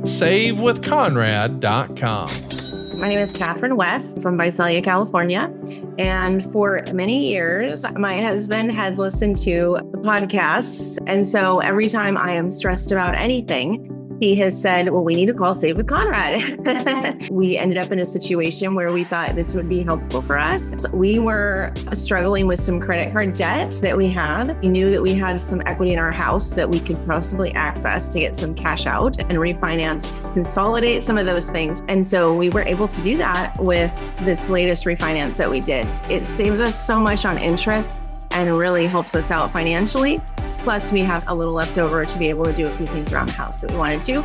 SaveWithConrad.com. My name is Catherine West from Visalia, California. And for many years, my husband has listened to the podcasts. And so every time I am stressed about anything, he has said, well, we need to call Save with Conrad. We ended up in a situation where we thought this would be helpful for us. So we were struggling with some credit card debt that we had. We knew that we had some equity in our house that we could possibly access to get some cash out and refinance, consolidate some of those things. And so we were able to do that with this latest refinance that we did. It saves us so much on interest and really helps us out financially. Plus, we have a little left over to be able to do a few things around the house that we wanted to.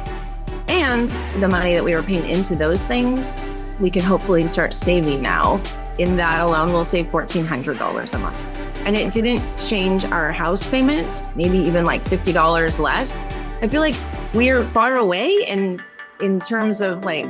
And the money that we were paying into those things, we can hopefully start saving now. In that alone, we'll save $1,400 a month. And it didn't change our house payment, maybe even like $50 less. I feel like we're far away in terms of like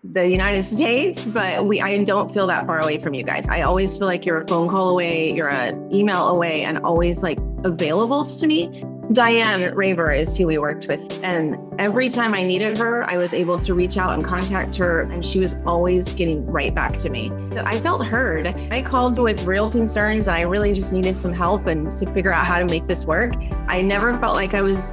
the United States, but I don't feel that far away from you guys. I always feel like you're a phone call away, you're an email away, and always like available to me. Diane Raver is who we worked with. And every time I needed her, I was able to reach out and contact her, and she was always getting right back to me. I felt heard. I called with real concerns, and I really just needed some help and to figure out how to make this work. I never felt like I was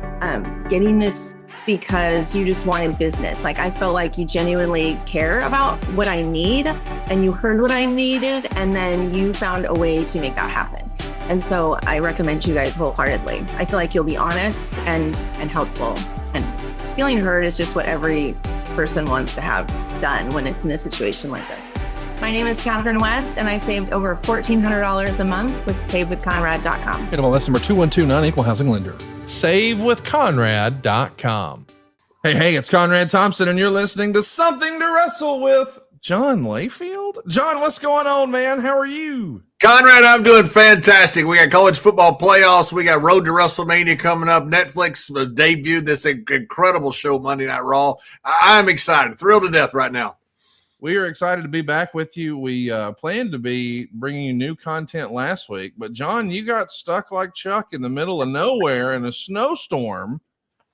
getting this because you just wanted business. Like, I felt like you genuinely care about what I need, and you heard what I needed, and then you found a way to make that happen. And so I recommend you guys wholeheartedly. I feel like you'll be honest and helpful. And feeling heard is just what every person wants to have done when it's in a situation like this. My name is Catherine West, and I saved over $1,400 a month with SaveWithConrad.com. NMLS number 2129, Equal Housing Lender. SaveWithConrad.com. Hey, it's Conrad Thompson, and you're listening to Something to Wrestle with John Layfield. John, what's going on, man? How are you? Conrad, I'm doing fantastic. We got college football playoffs. We got Road to WrestleMania coming up. Netflix debuted this incredible show, Monday Night Raw. I'm excited, thrilled to death right now. We are excited to be back with you. We planned to be bringing you new content last week, but John, you got stuck like Chuck in the middle of nowhere in a snowstorm.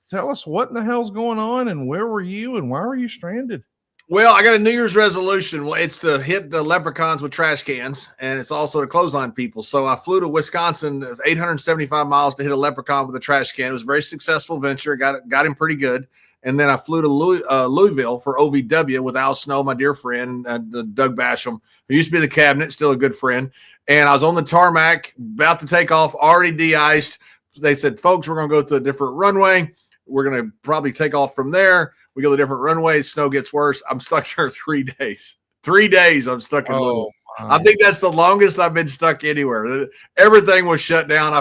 Tell us what in the hell's going on, and where were you, and why were you stranded? Well, I got a New Year's resolution. Well, it's to hit the leprechauns with trash cans, and it's also to clothesline people. So I flew to Wisconsin, 875 miles to hit a leprechaun with a trash can. It was a very successful venture. Got him pretty good. And then I flew to Louisville for OVW with Al Snow, my dear friend, and Doug Basham, who used to be the cabinet, still a good friend. And I was on the tarmac, about to take off, already de-iced. They said, folks, we're going to go to a different runway. We're going to probably take off from there. We go to different runways. Snow gets worse. I'm stuck there 3 days. 3 days I'm stuck in Louisville. I think that's the longest I've been stuck anywhere. Everything was shut down.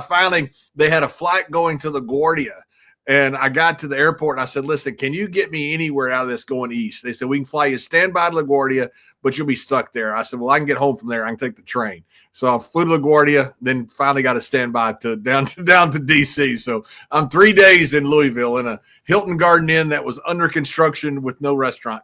They had a flight going to LaGuardia. And I got to the airport and I said, listen, can you get me anywhere out of this going east? They said, we can fly you standby to LaGuardia, but you'll be stuck there. I said, well, I can get home from there. I can take the train. So I flew to LaGuardia, then finally got a standby down to D.C. So I'm 3 days in Louisville in a Hilton Garden Inn that was under construction with no restaurant.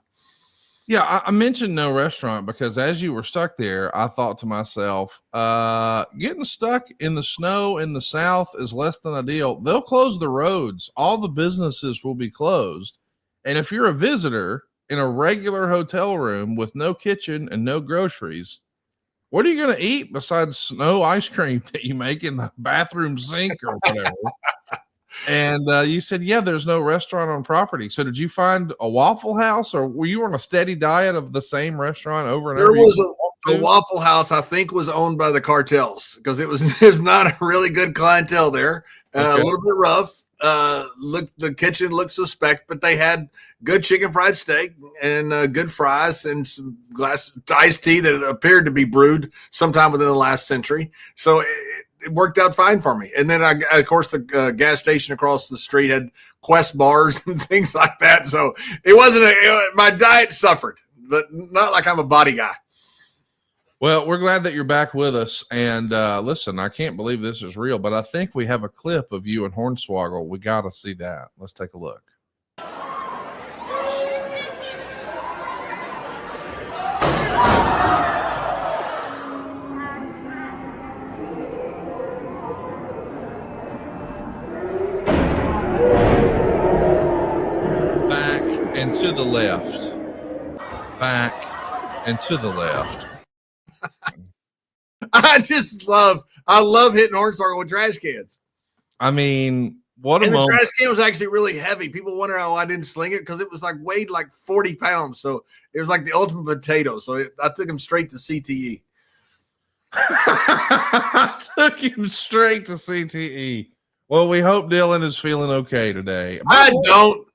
Yeah, I mentioned no restaurant because as you were stuck there, I thought to myself, getting stuck in the snow in the South is less than ideal. They'll close the roads. All the businesses will be closed. And if you're a visitor in a regular hotel room with no kitchen and no groceries, what are you going to eat besides snow ice cream that you make in the bathroom sink or whatever? And you said, yeah, there's no restaurant on property. So did you find a Waffle House, or were you on a steady diet of the same restaurant over and over? There was a Waffle House, I think, was owned by the cartels because it was not a really good clientele there. Okay. A little bit rough. The kitchen looked suspect, but they had good chicken fried steak and good fries and some glass iced tea that appeared to be brewed sometime within the last century. So it worked out fine for me. And then, of course, the gas station across the street had Quest bars and things like that. So it wasn't my diet suffered, but not like I'm a body guy. Well, we're glad that you're back with us. And listen, I can't believe this is real, but I think we have a clip of you and Hornswoggle. We got to see that. Let's take a look. back and to the left. Back and to the left. I love hitting Hornswoggle with trash cans. I mean, what a and the moment. trash can was actually really heavy. People wonder how I didn't sling it because it was like weighed like 40 pounds. So it was like the ultimate potato. So I took him straight to CTE. I took him straight to CTE. Well, we hope Dylan is feeling okay today. I don't.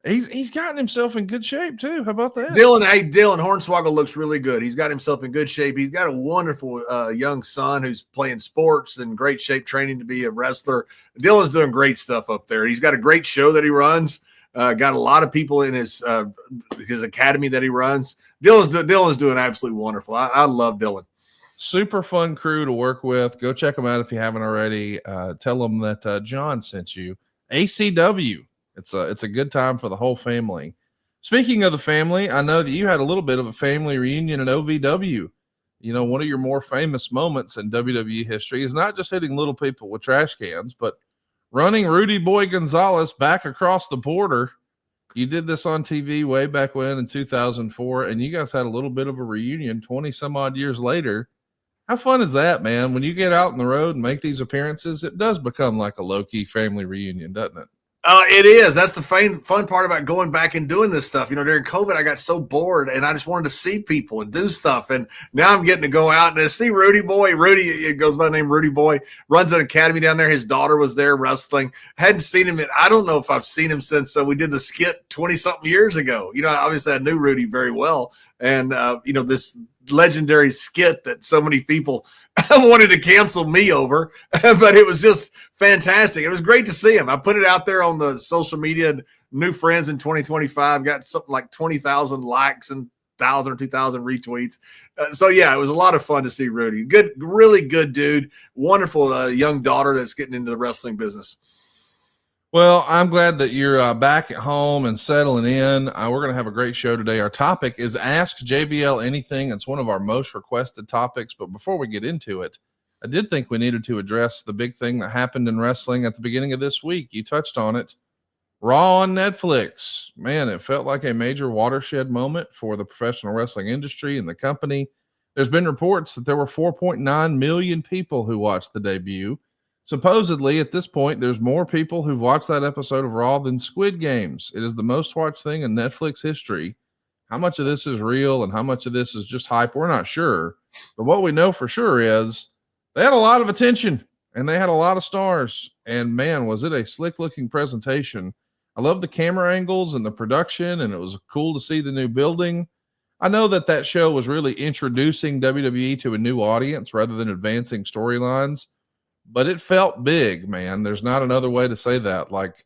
He's gotten himself in good shape too. How about that? Dylan Hornswoggle looks really good. He's got himself in good shape. He's got a wonderful young son who's playing sports and great shape, training to be a wrestler. Dylan's doing great stuff up there. He's got a great show that he runs. Got a lot of people in his academy that he runs. Dylan's doing absolutely wonderful. I love Dylan. Super fun crew to work with. Go check them out if you haven't already. Tell them that John sent you. ACW. It's a good time for the whole family. Speaking of the family, I know that you had a little bit of a family reunion at OVW. You know, one of your more famous moments in WWE history is not just hitting little people with trash cans, but running Rudy Boy Gonzalez back across the border. You did this on TV way back when in 2004, and you guys had a little bit of a reunion 20 some odd years later. How fun is that, man? When you get out on the road and make these appearances, it does become like a low-key family reunion, doesn't it? It is. That's the fun part about going back and doing this stuff. You know, during COVID, I got so bored and I just wanted to see people and do stuff. And now I'm getting to go out and see Rudy Boy. Rudy, it goes by the name Rudy Boy, runs an academy down there. His daughter was there wrestling. Hadn't seen him. I don't know if I've seen him since we did the skit 20-something years ago. You know, obviously I knew Rudy very well. And, you know, this legendary skit that so many people wanted to cancel me over, but it was just fantastic. It was great to see him. I put it out there on the social media, new friends in 2025, got something like 20,000 likes and 1,000 or 2,000 retweets. So yeah, it was a lot of fun to see Rudy. Good, really good dude. Wonderful young daughter that's getting into the wrestling business. Well, I'm glad that you're back at home and settling in. We're going to have a great show today. Our topic is Ask JBL Anything. It's one of our most requested topics. But before we get into it, I did think we needed to address the big thing that happened in wrestling at the beginning of this week. You touched on it. Raw on Netflix. Man, it felt like a major watershed moment for the professional wrestling industry and the company. There's been reports that there were 4.9 million people who watched the debut. Supposedly, at this point, there's more people who've watched that episode of Raw than Squid Games. It is the most watched thing in Netflix history. How much of this is real and how much of this is just hype, we're not sure. But what we know for sure is they had a lot of attention and they had a lot of stars. And man, was it a slick-looking presentation. I love the camera angles and the production, and it was cool to see the new building. I know that show was really introducing WWE to a new audience rather than advancing storylines. But it felt big, man. There's not another way to say that. Like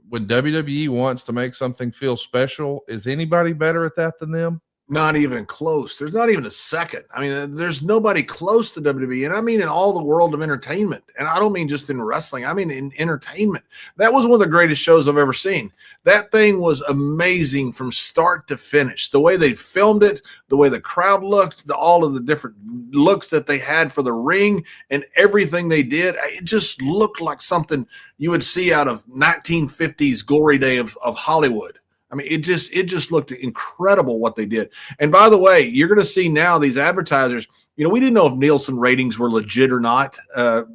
when WWE wants to make something feel special, is anybody better at that than them? Not even close. There's not even a second. I mean, there's nobody close to WWE. And I mean, in all the world of entertainment. And I don't mean just in wrestling. I mean, in entertainment. That was one of the greatest shows I've ever seen. That thing was amazing from start to finish. The way they filmed it, the way the crowd looked, all of the different looks that they had for the ring and everything they did. It just looked like something you would see out of 1950s glory day of Hollywood. I mean, it just looked incredible what they did. And by the way, you're going to see now these advertisers, you know, we didn't know if Nielsen ratings were legit or not.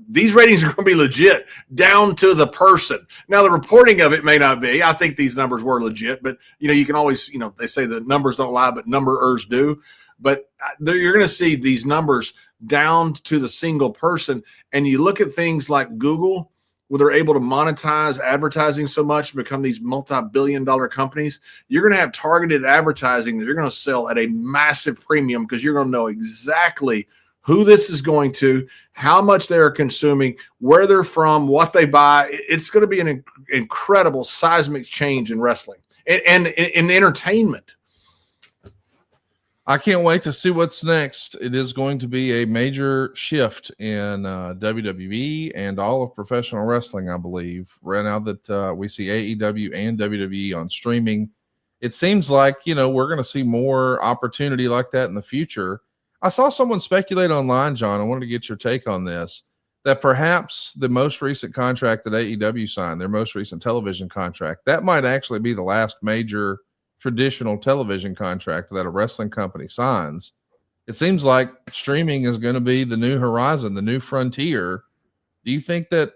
These ratings are going to be legit down to the person. Now, the reporting of it may not be. I think these numbers were legit, but, you know, you can always, you know, they say the numbers don't lie, but numberers do. But you're going to see these numbers down to the single person. And you look at things like Google, where they're able to monetize advertising so much and become these multi-billion-dollar companies. You're going to have targeted advertising that you're going to sell at a massive premium because you're going to know exactly who this is going to, how much they're consuming, where they're from, what they buy. It's going to be an incredible seismic change in wrestling and in entertainment. I can't wait to see what's next. It is going to be a major shift in WWE and all of professional wrestling, I believe. Right now that we see AEW and WWE on streaming, it seems like, you know, we're going to see more opportunity like that in the future. I saw someone speculate online, John. I wanted to get your take on this, that perhaps the most recent contract that AEW signed, their most recent television contract, that might actually be the last major traditional television contract that a wrestling company signs. It seems like streaming is going to be the new horizon, the new frontier. Do you think that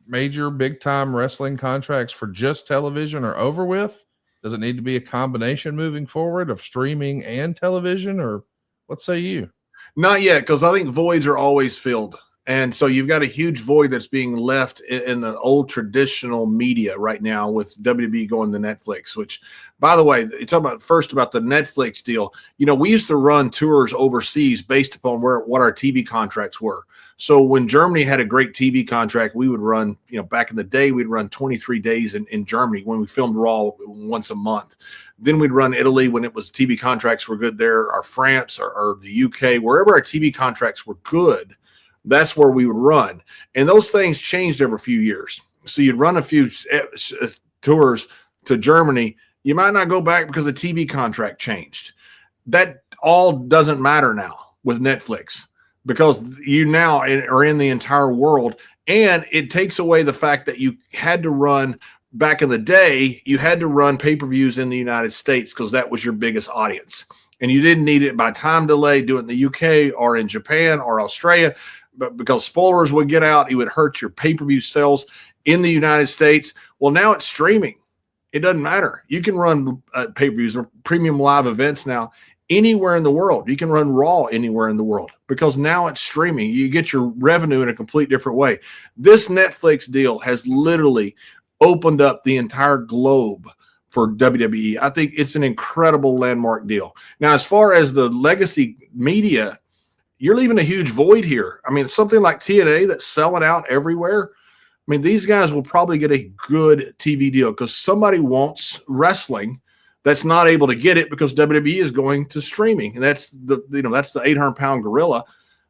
major big time wrestling contracts for just television are over with? Does it need to be a combination moving forward of streaming and television, or what say you? Not yet, because I think voids are always filled. And so you've got a huge void that's being left in the old traditional media right now with WWE going to Netflix, which, by the way, you talk about first about the Netflix deal. You know, we used to run tours overseas based upon what our TV contracts were. So when Germany had a great TV contract, we would run, you know, back in the day, we'd run 23 days in Germany when we filmed Raw once a month. Then we'd run Italy when it was TV contracts were good there, or France or the UK, wherever our TV contracts were good. That's where we would run. And those things changed every few years. So you'd run a few tours to Germany. You might not go back because the TV contract changed. That all doesn't matter now with Netflix because you now are in the entire world. And it takes away the fact that you had to run back in the day, you had to run pay-per-views in the United States because that was your biggest audience. And you didn't need it by time delay, do it in the UK or in Japan or Australia. But because spoilers would get out, it would hurt your pay-per-view sales in the United States. Well, now it's streaming. It doesn't matter. You can run pay-per-views or premium live events now anywhere in the world. You can run Raw anywhere in the world because now it's streaming. You get your revenue in a complete different way. This Netflix deal has literally opened up the entire globe for WWE. I think it's an incredible landmark deal. Now, as far as the legacy media, you're leaving a huge void here. I mean, something like TNA that's selling out everywhere. I mean, these guys will probably get a good TV deal because somebody wants wrestling that's not able to get it because WWE is going to streaming. And that's the 800-pound gorilla.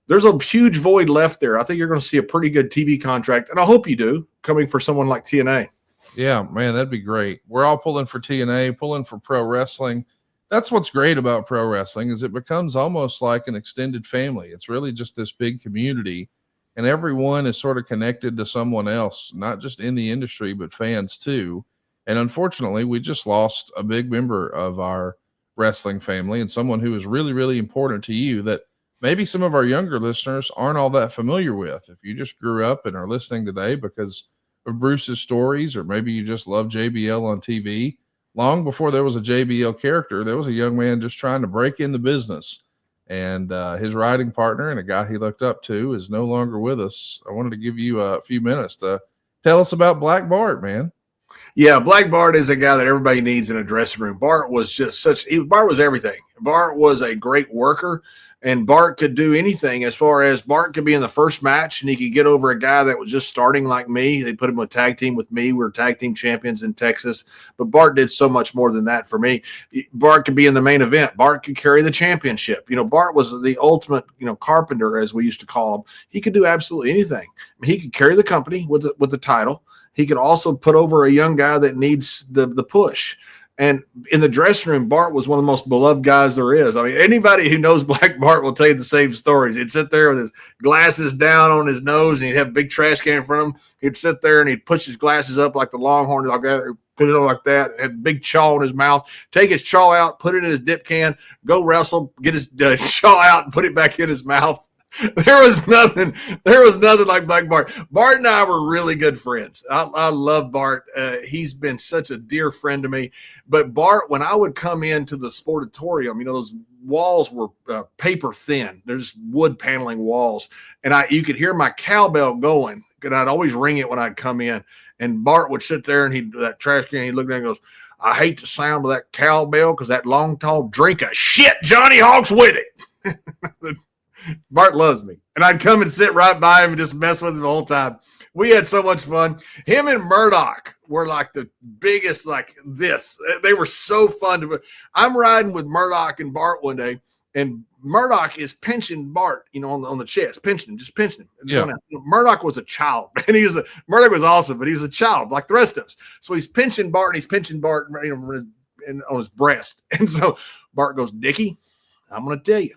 There's a huge void left there. I think you're going to see a pretty good TV contract, and I hope you do, coming for someone like TNA. Yeah, man, that'd be great. We're all pulling for TNA, pulling for pro wrestling. That's what's great about pro wrestling is it becomes almost like an extended family. It's really just this big community, and everyone is sort of connected to someone else, not just in the industry, but fans too. And unfortunately, we just lost a big member of our wrestling family and someone who is really, really important to you that maybe some of our younger listeners aren't all that familiar with. If you just grew up and are listening today because of Bruce's stories, or maybe you just love JBL on TV, long before there was a JBL character, there was a young man just trying to break in the business. And his riding partner and a guy he looked up to is no longer with us. I wanted to give you a few minutes to tell us about Black Bart, man. Yeah, Black Bart is a guy that everybody needs in a dressing room. Bart was just Bart was everything. Bart was a great worker. And Bart could do anything as far as Bart could be in the first match and he could get over a guy that was just starting like me. They put him in a tag team with me. We were tag team champions in Texas. But Bart did so much more than that for me. Bart could be in the main event. Bart could carry the championship. You know, Bart was the ultimate, carpenter, as we used to call him. He could do absolutely anything. I mean, he could carry the company with the title. He could also put over a young guy that needs the push. And in the dressing room, Bart was one of the most beloved guys there is. I mean, anybody who knows Black Bart will tell you the same stories. He'd sit there with his glasses down on his nose, and he'd have a big trash can in front of him. He'd sit there, and he'd push his glasses up like the Longhorn, like that, put it on like that, have a big chaw in his mouth, take his chaw out, put it in his dip can, go wrestle, get his chaw out, and put it back in his mouth. There was nothing like Black Bart. Bart and I were really good friends. I love Bart. He's been such a dear friend to me. But Bart, when I would come into the sportatorium, those walls were paper thin. There's wood paneling walls. And you could hear my cowbell going. And I'd always ring it when I'd come in. And Bart would sit there and that trash can, he'd look down and goes, I hate the sound of that cowbell because that long, tall drink of shit Johnny Hawk's with it. Bart loves me. And I'd come and sit right by him and just mess with him the whole time. We had so much fun. Him and Murdoch were like the biggest, like this. They were so fun. I'm riding with Murdoch and Bart one day, and Murdoch is pinching Bart, on the chest, just pinching him. Yeah. Murdoch was a child, and Murdoch was awesome, but he was a child like the rest of us. So he's pinching Bart, and he's pinching Bart, on his breast. And so Bart goes, Dickie, I'm going to tell you.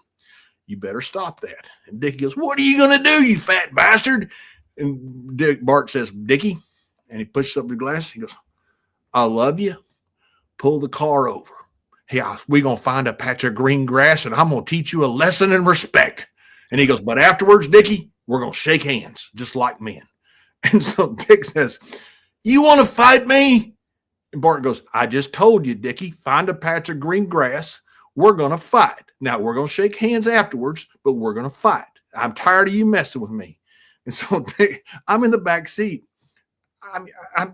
You better stop that. And Dickie goes, what are you going to do, you fat bastard? And Bart says, Dickie, and he pushes up the glass. He goes, I love you. Pull the car over. Hey, we're going to find a patch of green grass, and I'm going to teach you a lesson in respect. And he goes, but afterwards, Dickie, we're going to shake hands just like men. And so Dick says, you want to fight me? And Bart goes, I just told you, Dickie, find a patch of green grass. We're going to fight. Now, we're going to shake hands afterwards, but we're going to fight. I'm tired of you messing with me. And so I'm in the back seat.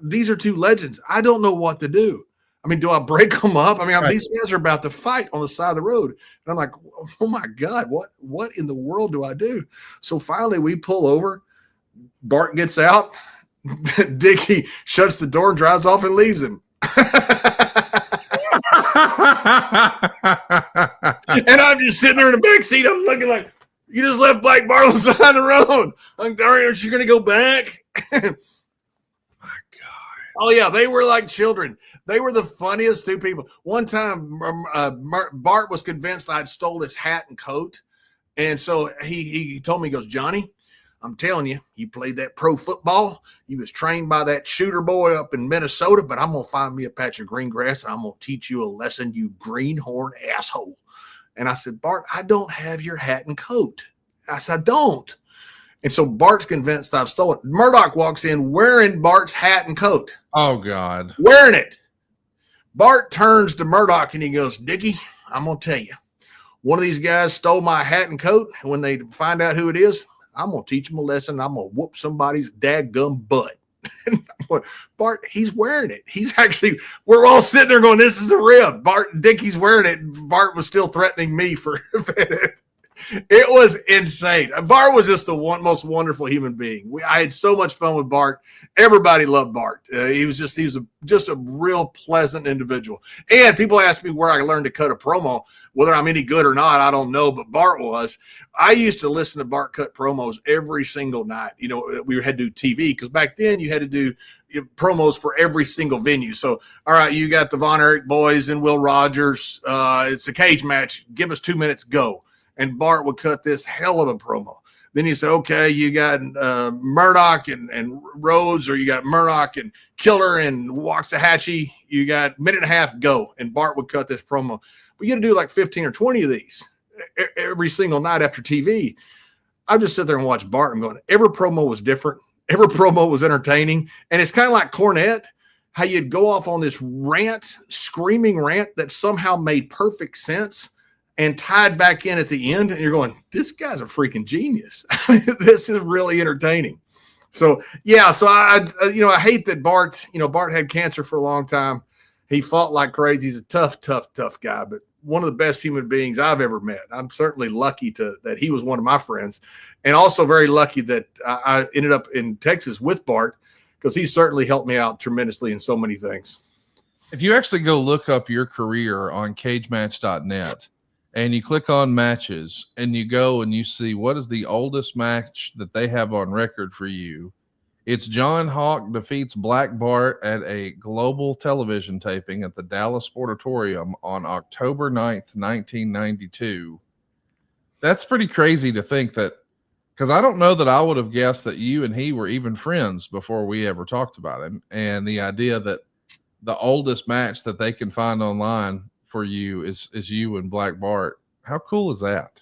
These are two legends. I don't know what to do. I mean, do I break them up? I mean, right. These guys are about to fight on the side of the road. And I'm like, oh my God, what in the world do I do? So finally we pull over. Bart gets out. Dickie shuts the door and drives off and leaves him. And I'm just sitting there in the back seat. I'm looking like, you just left Black Bart on the side of the road. I'm sorry, aren't you going to go back? My God. Oh, yeah, they were like children. They were the funniest two people. One time, Bart was convinced I'd stole his hat and coat. And so he told me, he goes, Johnny, I'm telling you, you played that pro football. You was trained by that shooter boy up in Minnesota, but I'm going to find me a patch of green grass, and I'm going to teach you a lesson, you greenhorn asshole. And I said, Bart, I don't have your hat and coat. I said, I don't. And so Bart's convinced I've stolen. Murdoch walks in wearing Bart's hat and coat. Oh, God. Wearing it. Bart turns to Murdoch and he goes, Dickie, I'm going to tell you, one of these guys stole my hat and coat. And when they find out who it is, I'm going to teach them a lesson. I'm going to whoop somebody's dadgum butt. Bart, he's wearing it. He's actually, we're all sitting there going, this is a rib. Dickie's wearing it. Bart was still threatening me for a minute. It was insane. Bart was just the most wonderful human being. I had so much fun with Bart. Everybody loved Bart. He was just a real pleasant individual. And people ask me where I learned to cut a promo. Whether I'm any good or not, I don't know, but Bart was. I used to listen to Bart cut promos every single night. You know, we had to do TV because back then you had to do promos for every single venue. So, all right, you got the Von Erich boys and Will Rogers. It's a cage match. Give us 2 minutes, go. And Bart would cut this hell of a promo. Then you say, okay, you got Murdoch and Rhodes, or you got Murdoch and Killer and Waxahachie. You got minute and a half, go. And Bart would cut this promo. We got to do like 15 or 20 of these every single night after TV. I just sit there and watch Bart and going, every promo was different. Every promo was entertaining. And it's kind of like Cornette, how you'd go off on this rant, screaming rant that somehow made perfect sense and tied back in at the end. And you're going, this guy's a freaking genius. This is really entertaining. So, yeah, so I hate that Bart had cancer for a long time. He fought like crazy. He's a tough guy, but one of the best human beings I've ever met. I'm certainly lucky that he was one of my friends, and also very lucky that I ended up in Texas with Bart, because he certainly helped me out tremendously in so many things. If you actually go look up your career on cagematch.net and you click on matches and you go and you see what is the oldest match that they have on record for you, it's John Hawk defeats Black Bart at a global television taping at the Dallas Sportatorium on October 9th, 1992. That's pretty crazy to think that, because I don't know that I would have guessed that you and he were even friends before we ever talked about him. And the idea that the oldest match that they can find online for you is you and Black Bart. How cool is that?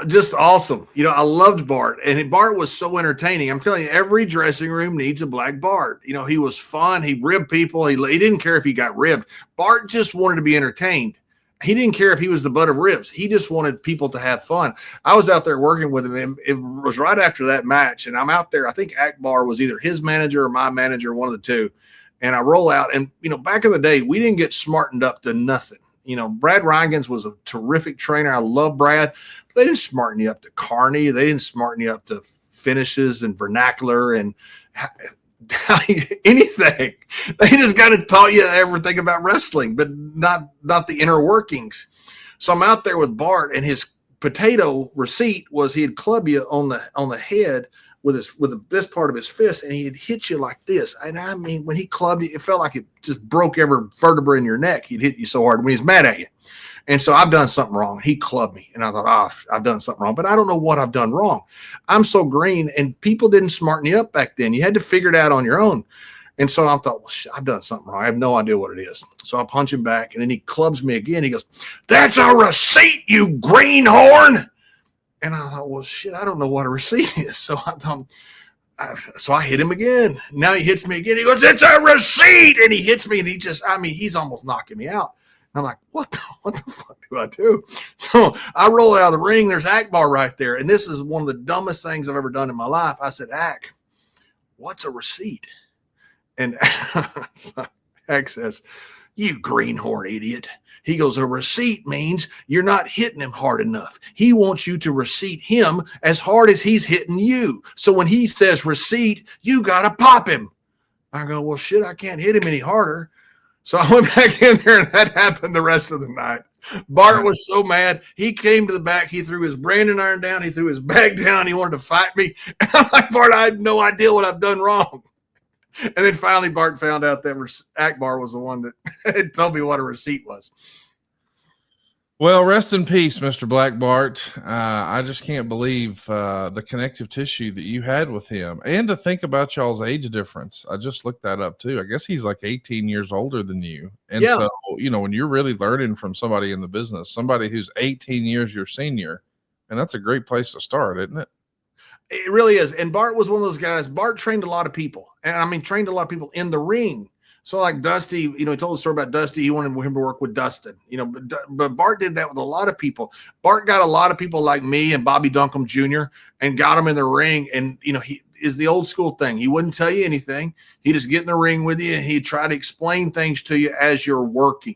Just awesome. I loved Bart, and Bart was so entertaining. I'm telling you, every dressing room needs a Black Bart. He was fun. He ribbed people. He didn't care if he got ribbed. Bart just wanted to be entertained. He didn't care if he was the butt of ribs. He just wanted people to have fun. I was out there working with him, and it was right after that match, and I'm out there. I think Akbar was either his manager or my manager, one of the two. And I roll out, and, back in the day, we didn't get smartened up to nothing. Brad Reingans was a terrific trainer. I love Brad. But they didn't smarten you up to Carney. They didn't smarten you up to finishes and vernacular and anything. They just kind of taught you everything about wrestling, but not the inner workings. So I'm out there with Bart, and his potato receipt was he'd club you on the head with this part of his fist, and he'd hit you like this. And I mean, when he clubbed you, it felt like it just broke every vertebra in your neck. He'd hit you so hard when he's mad at you. And so I've done something wrong. He clubbed me. And I thought, I've done something wrong, but I don't know what I've done wrong. I'm so green, and people didn't smarten you up back then. You had to figure it out on your own. And so I thought, well, I've done something wrong. I have no idea what it is. So I punch him back, and then he clubs me again. He goes, "That's a receipt, you greenhorn." And I thought, well, shit, I don't know what a receipt is. So I hit him again. Now he hits me again. He goes, "It's a receipt." And he hits me, and he's almost knocking me out. And I'm like, what the fuck do I do? So I roll out of the ring. There's Akbar right there. And this is one of the dumbest things I've ever done in my life. I said, "Ak, what's a receipt?" And Ak says, "You greenhorn idiot." He goes, "A receipt means you're not hitting him hard enough. He wants you to receipt him as hard as he's hitting you. So when he says receipt, you got to pop him." I go, "Well, shit, I can't hit him any harder." So I went back in there, and that happened the rest of the night. Bart was so mad. He came to the back. He threw his branding iron down. He threw his bag down. He wanted to fight me. And I'm like, "Bart, I had no idea what I've done wrong." And then finally Bart found out that Akbar was the one that had told me what a receipt was. Well, rest in peace, Mr. Black Bart. I just can't believe the connective tissue that you had with him. And to think about y'all's age difference. I just looked that up too. I guess he's like 18 years older than you. And Yeah. so, when you're really learning from somebody in the business, somebody who's 18 years your senior, and that's a great place to start, isn't it? It really is. And Bart was one of those guys. Bart trained a lot of people. And I mean, trained a lot of people in the ring. So like Dusty, he told the story about Dusty. He wanted him to work with Dustin, but Bart did that with a lot of people. Bart got a lot of people like me and Bobby Duncombe Jr. and got them in the ring. And, he is the old school thing. He wouldn't tell you anything. He'd just get in the ring with you, and he'd try to explain things to you as you're working.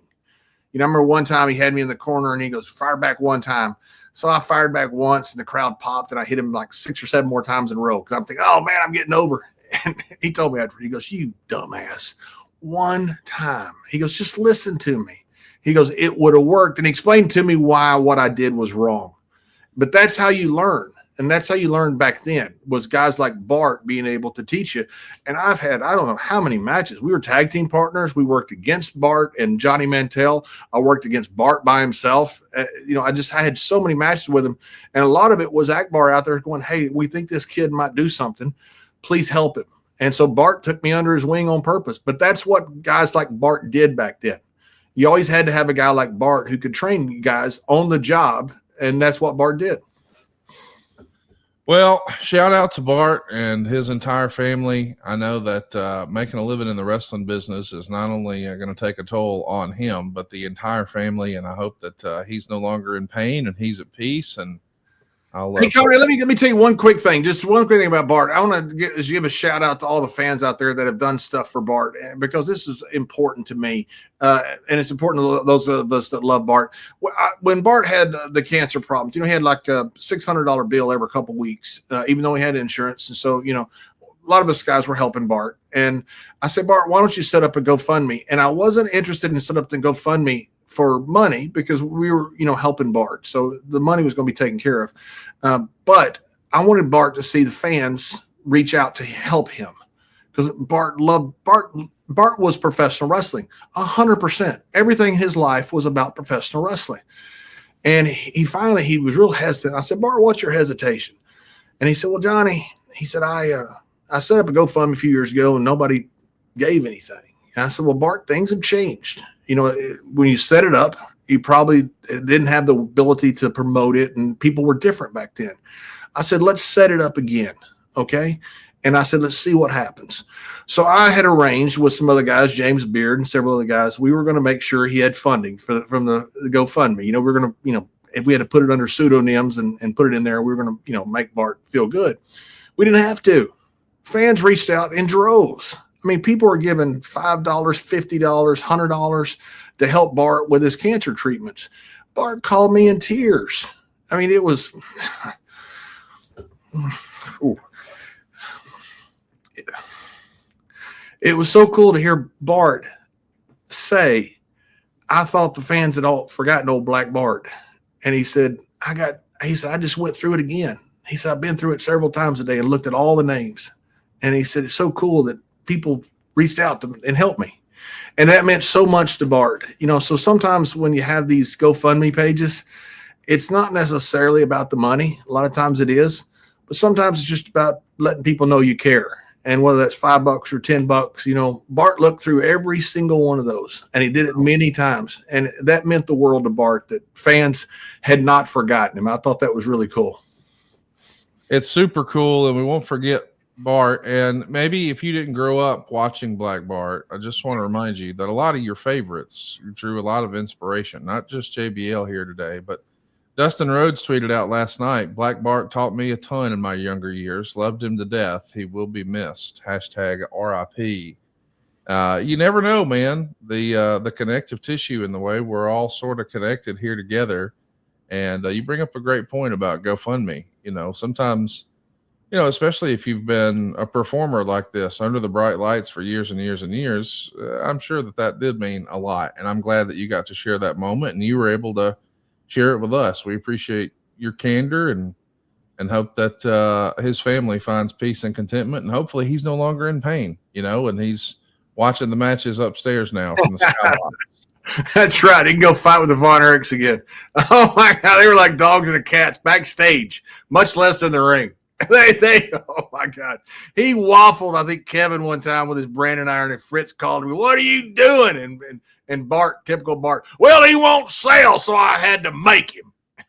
I remember one time he had me in the corner, and he goes, "Fire back one time." So I fired back once, and the crowd popped, and I hit him like 6 or 7 more times in a row because I'm thinking, "Oh, man, I'm getting over." And he told me after, he goes, "You dumbass. One time." He goes, "Just listen to me." He goes, "It would have worked." And he explained to me why what I did was wrong. But that's how you learn. And that's how you learned back then, was guys like Bart being able to teach you. And I've had, I don't know how many matches. We were tag team partners. We worked against Bart and Johnny Mantel. I worked against Bart by himself. I had so many matches with him. And a lot of it was Akbar out there going, "Hey, we think this kid might do something. Please help him." And so Bart took me under his wing on purpose. But that's what guys like Bart did back then. You always had to have a guy like Bart who could train you guys on the job. And that's what Bart did. Well, shout out to Bart and his entire family. I know that making a living in the wrestling business is not only going to take a toll on him, but the entire family. And I hope that he's no longer in pain and he's at peace. And hey, Cody, let me tell you one quick thing. Just one quick thing about Bart. I want to give a shout out to all the fans out there that have done stuff for Bart, because this is important to me, and it's important to those of us that love Bart. When Bart had the cancer problems, he had like a $600 bill every couple of weeks, even though he had insurance. And so, a lot of us guys were helping Bart. And I said, "Bart, why don't you set up a GoFundMe?" And I wasn't interested in setting up the GoFundMe for money because we were, helping Bart. So the money was going to be taken care of. But I wanted Bart to see the fans reach out to help him, because Bart was professional wrestling 100%. Everything in his life was about professional wrestling. And he was real hesitant. I said, "Bart, what's your hesitation?" And he said, "Well, Johnny," he said, I set up a GoFundMe a few years ago and nobody gave anything. And I said, "Well, Bart, things have changed. When you set it up, you probably didn't have the ability to promote it, and people were different back then." I said, "Let's set it up again." Okay. And I said, "Let's see what happens." So I had arranged with some other guys, James Beard and several other guys, we were going to make sure he had funding from the GoFundMe. We were going to, if we had to put it under pseudonyms and put it in there, we were going to, make Bart feel good. We didn't have to. Fans reached out in droves. I mean, people were giving $5, $50, $100 to help Bart with his cancer treatments. Bart called me in tears. I mean, it was it was so cool to hear Bart say, "I thought the fans had all forgotten old Black Bart." And he said, I just went through it again. He said, "I've been through it several times a day and looked at all the names." And he said, "It's so cool that people reached out to and helped me." And that meant so much to Bart. So sometimes when you have these GoFundMe pages, it's not necessarily about the money. A lot of times it is, but sometimes it's just about letting people know you care. And whether that's $5 or $10, Bart looked through every single one of those, and he did it many times. And that meant the world to Bart, that fans had not forgotten him. I thought that was really cool. It's super cool, and we won't forget Bart. And maybe if you didn't grow up watching Black Bart, I just want to remind you that a lot of your favorites drew a lot of inspiration, not just JBL here today, but Dustin Rhodes tweeted out last night, Black Bart taught me a ton in my younger years. Loved him to death. He will be missed. Hashtag RIP. You never know, man. The connective tissue in the way we're all sort of connected here together. And you bring up a great point about GoFundMe. Sometimes, especially if you've been a performer like this under the bright lights for years and years and years, I'm sure that did mean a lot. And I'm glad that you got to share that moment and you were able to share it with us. We appreciate your candor and hope that his family finds peace and contentment. And hopefully he's no longer in pain, and he's watching the matches upstairs now from the skyline. That's right. He can go fight with the Von Erichs again. Oh my God. They were like dogs and cats backstage, much less in the ring. Oh my God. He waffled, I think, Kevin one time with his branding iron, and Fritz called him, "What are you doing?" And Bart, typical Bart, "Well, he won't sell, so I had to make him." Oh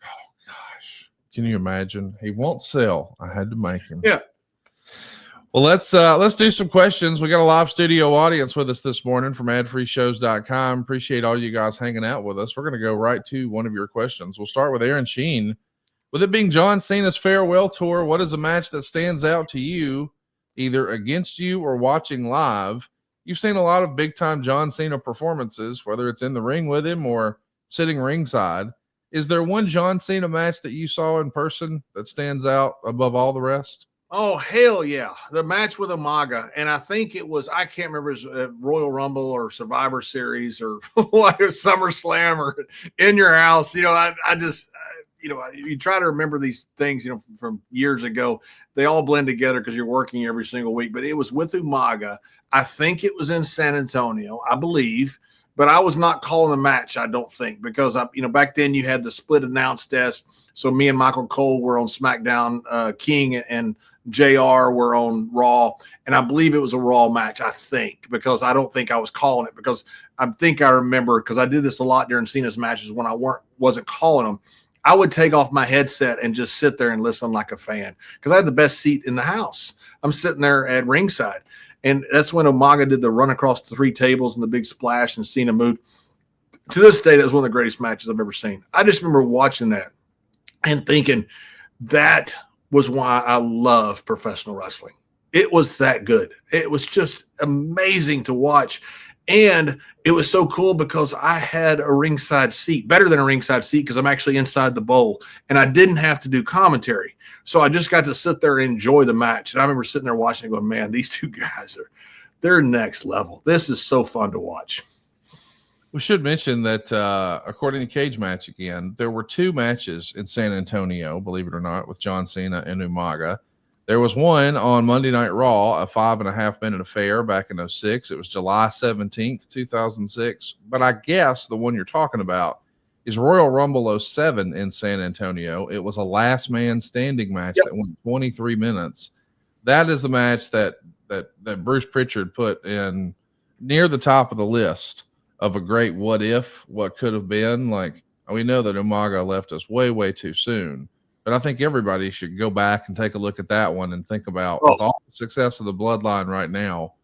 gosh. Can you imagine? He won't sell. I had to make him. Yeah. Well, let's do some questions. We got a live studio audience with us this morning from adfreeshows.com. Appreciate all you guys hanging out with us. We're going to go right to one of your questions. We'll start with Aaron Sheen. With it being John Cena's farewell tour, what is a match that stands out to you, either against you or watching live? You've seen a lot of big-time John Cena performances, whether it's in the ring with him or sitting ringside. Is there one John Cena match that you saw in person that stands out above all the rest? Oh, hell yeah. The match with Umaga. And I think it was, I can't remember, it was Royal Rumble or Survivor Series or what, SummerSlam or In Your House. I just, you try to remember these things, from years ago. They all blend together because you're working every single week. But it was with Umaga. I think it was in San Antonio, I believe. But I was not calling the match, I don't think, because back then you had the split announce desk. So me and Michael Cole were on SmackDown. King and JR were on Raw, and I believe it was a Raw match, I think, because I don't think I was calling it, because I think I remember, because I did this a lot during Cena's matches when I wasn't calling them. I would take off my headset and just sit there and listen like a fan, because I had the best seat in the house. I'm sitting there at ringside. And that's when Umaga did the run across the 3 tables and the big splash, and Cena moved. To this day, that was one of the greatest matches I've ever seen. I just remember watching that and thinking that was why I love professional wrestling. It was that good. It was just amazing to watch. And it was so cool because I had a ringside seat, better than a ringside seat, because I'm actually inside the bowl, and I didn't have to do commentary. So I just got to sit there and enjoy the match. And I remember sitting there watching and going, man, these two guys they're next level. This is so fun to watch. We should mention that according to Cage Match again, there were 2 matches in San Antonio, believe it or not, with John Cena and Umaga. There was one on Monday Night Raw, a 5.5-minute affair back in 2006. It was July 17th, 2006. But I guess the one you're talking about is Royal Rumble 2007 in San Antonio. It was a last man standing match that went 23 minutes. That is the match that Bruce Prichard put in near the top of the list of a great what if, what could have been. Like, we know that Umaga left us way, way too soon. But I think everybody should go back and take a look at that one and think about, with all the success of the bloodline right now,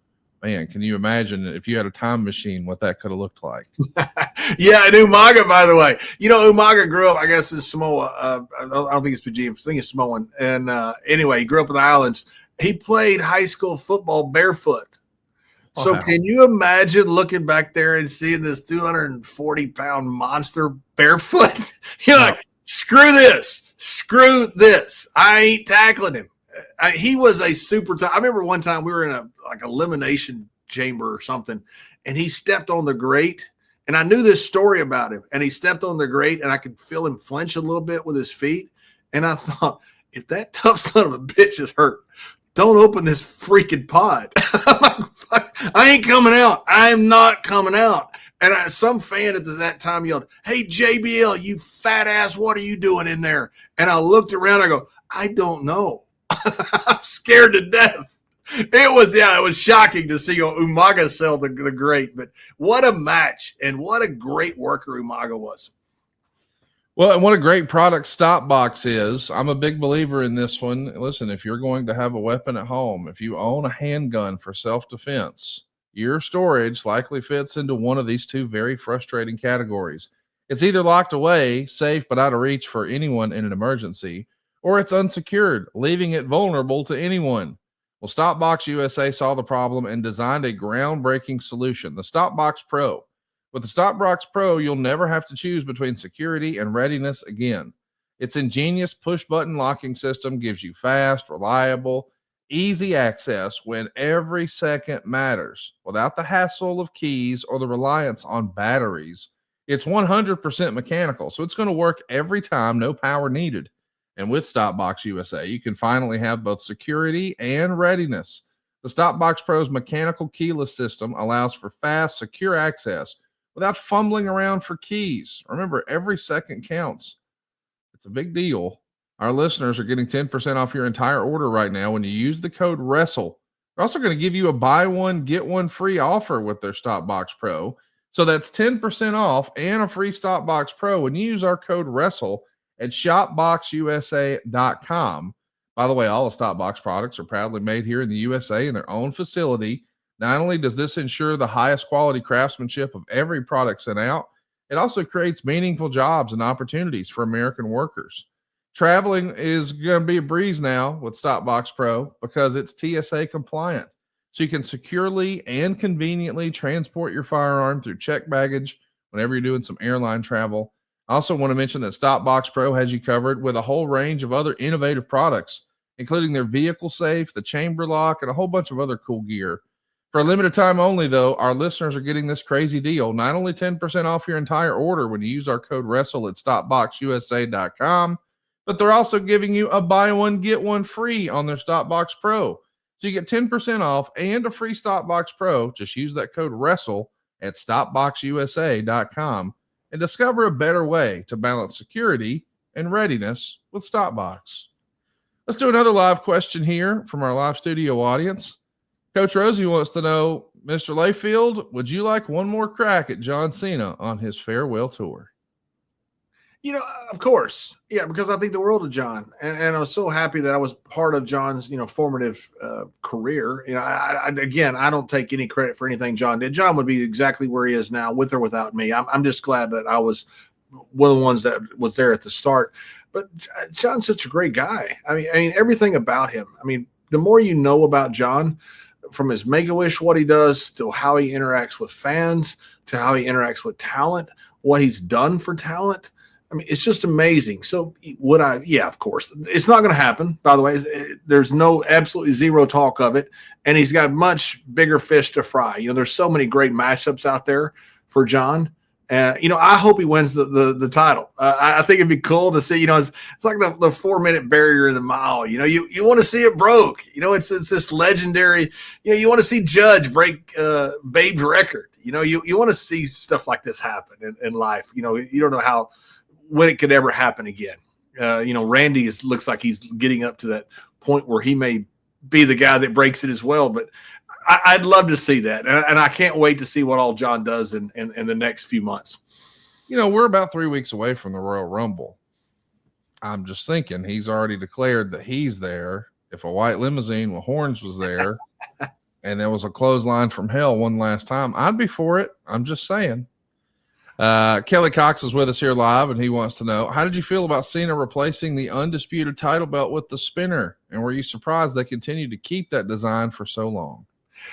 man, can you imagine if you had a time machine, what that could have looked like? Yeah, and Umaga, by the way. Umaga grew up, I guess, in Samoa. I don't think it's Fijian. I think it's Samoan. And anyway, he grew up in the islands. He played high school football barefoot. So can you imagine looking back there and seeing this 240-pound monster barefoot? You're like, screw this. Screw this. I ain't tackling him. He was a super I remember one time we were in a elimination chamber or something, and he stepped on the grate, and I knew this story about him, and he stepped on the grate, and I could feel him flinch a little bit with his feet, and I thought, if that tough son of a bitch is hurt, don't open this freaking pod. I'm like, fuck, I ain't coming out. I am not coming out. And some fan at that time yelled, "Hey, JBL, you fat ass, what are you doing in there?" And I looked around. I go, I don't know. I'm scared to death. It was shocking to see Umaga sell the great. But what a match, and what a great worker Umaga was. Well, and what a great product Stopbox is. I'm a big believer in this one. Listen, if you're going to have a weapon at home, if you own a handgun for self-defense, your storage likely fits into one of these two very frustrating categories. It's either locked away, safe but out of reach for anyone in an emergency, or it's unsecured, leaving it vulnerable to anyone. Well, Stopbox USA saw the problem and designed a groundbreaking solution, the Stopbox Pro. With the Stopbox Pro, you'll never have to choose between security and readiness again. Its ingenious push-button locking system gives you fast, reliable, easy access when every second matters, without the hassle of keys or the reliance on batteries. It's 100% mechanical, so it's going to work every time, no power needed. And with Stopbox USA, you can finally have both security and readiness. The Stopbox Pro's mechanical keyless system allows for fast, secure access without fumbling around for keys. Remember, every second counts. It's a big deal. Our listeners are getting 10% off your entire order right now when you use the code WRESTLE. They're also going to give you a buy one, get one free offer with their Stopbox Pro. So that's 10% off and a free Stopbox Pro when you use our code WRESTLE at shopboxusa.com. By the way, all the Stopbox products are proudly made here in the USA in their own facility. Not only does this ensure the highest quality craftsmanship of every product sent out, it also creates meaningful jobs and opportunities for American workers. Traveling is going to be a breeze now with Stopbox Pro because it's TSA compliant. So you can securely and conveniently transport your firearm through checked baggage whenever you're doing some airline travel. I also want to mention that Stopbox Pro has you covered with a whole range of other innovative products, including their vehicle safe, the chamber lock, and a whole bunch of other cool gear. For a limited time only, though, our listeners are getting this crazy deal. Not only 10% off your entire order when you use our code WRESTLE at StopboxUSA.com, but they're also giving you a buy one, get one free on their Stopbox Pro. So you get 10% off and a free Stopbox Pro. Just use that code WRESTLE at StopboxUSA.com and discover a better way to balance security and readiness with Stopbox. Let's do another live question here from our live studio audience. Coach Rosie wants to know, Mr. Layfield, would you like one more crack at John Cena on his farewell tour? Of course. Yeah, because I think the world of John. And I was so happy that I was part of John's, formative career. I don't take any credit for anything John did. John would be exactly where he is now, with or without me. I'm just glad that I was one of the ones that was there at the start. But John's such a great guy. I mean, everything about him. I mean, the more you know about John, from his Make-A-Wish, what he does, to how he interacts with fans, to how he interacts with talent, what he's done for talent. I mean, it's just amazing. So would I? Yeah, of course. It's not going to happen, by the way. There's absolutely zero talk of it. And he's got much bigger fish to fry. There's so many great matchups out there for John. I hope he wins the title. I think it'd be cool to see, it's like the 4-minute barrier in the mile. You want to see it broke. It's this legendary, you want to see Judge break Babe's record. You want to see stuff like this happen in life. You don't know when it could ever happen again. Randy looks like he's getting up to that point where he may be the guy that breaks it as well. But I'd love to see that. And I can't wait to see what all John does in the next few months. We're about 3 weeks away from the Royal Rumble. I'm just thinking he's already declared that he's there. If a white limousine with horns was there and there was a clothesline from hell one last time, I'd be for it. I'm just saying. Kelly Cox is with us here live, and he wants to know, how did you feel about Cena replacing the undisputed title belt with the spinner? And were you surprised they continued to keep that design for so long?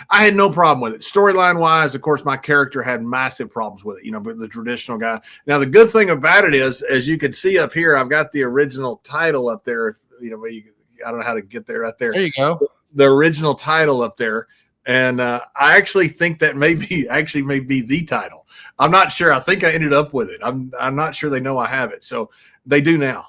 I had no problem with it. Storyline wise, of course, my character had massive problems with it, but the traditional guy. Now, the good thing about it is, as you can see up here, I've got the original title up there. I don't know how to get there right there. There you go. The original title up there. And I actually think that may be the title. I'm not sure. I think I ended up with it. I'm not sure they know I have it. So they do now.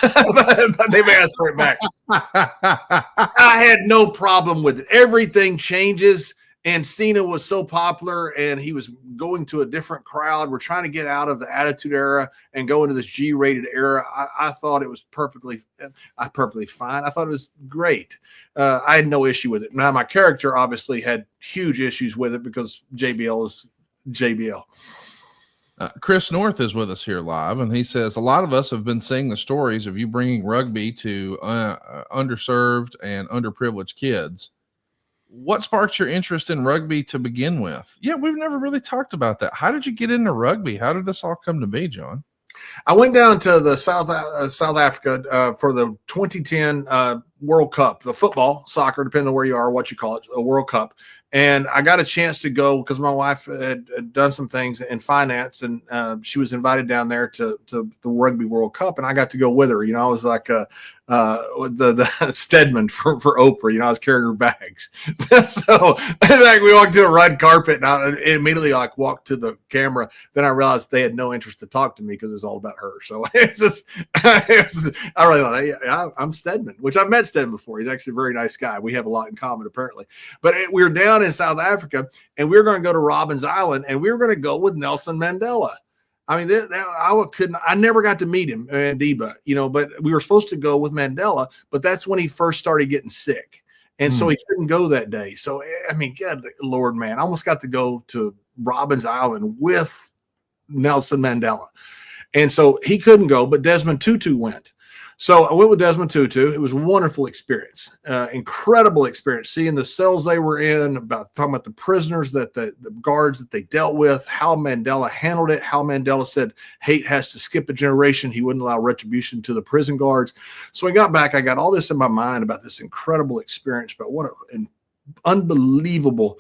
but they may ask for it back. I had no problem with it. Everything changes. And Cena was so popular and he was going to a different crowd. We're trying to get out of the Attitude Era and go into this G-rated era. I thought it was perfectly fine. I thought it was great. I had no issue with it. Now, my character obviously had huge issues with it because JBL is JBL. Chris North is with us here live, and he says, a lot of us have been seeing the stories of you bringing rugby to underserved and underprivileged kids. What sparked your interest in rugby to begin with? Yeah, we've never really talked about that. How did you get into rugby? How did this all come to be, John? I went down to the South Africa for the 2010 World Cup, the football, soccer, depending on where you are, what you call it, a World Cup. And I got a chance to go because my wife had done some things in finance, and she was invited down there to the Rugby World Cup, and I got to go with her. You know, I was like the Stedman for Oprah. You know, I was carrying her bags. So like we walked to a red carpet, and I immediately like walked to the camera. Then I realized they had no interest to talk to me because it was all about her. So it's just, I really thought, hey, I'm Stedman, which I've met Stedman before. He's actually a very nice guy. We have a lot in common, apparently. But we were down in South Africa, and we were going to go to Robben's Island, and we were going to go with Nelson Mandela. I mean, I never got to meet him, Diba, you know, but we were supposed to go with Mandela, but that's when he first started getting sick. And so he couldn't go that day. So, I mean, God, Lord, man, I almost got to go to Robben's Island with Nelson Mandela. And so he couldn't go, but Desmond Tutu went. So I went with Desmond Tutu. It was a wonderful experience, incredible experience, seeing the cells they were in, talking about the prisoners, that the guards that they dealt with, how Mandela handled it, how Mandela said hate has to skip a generation. He wouldn't allow retribution to the prison guards. So I got back. I got all this in my mind about this incredible experience, but what an unbelievable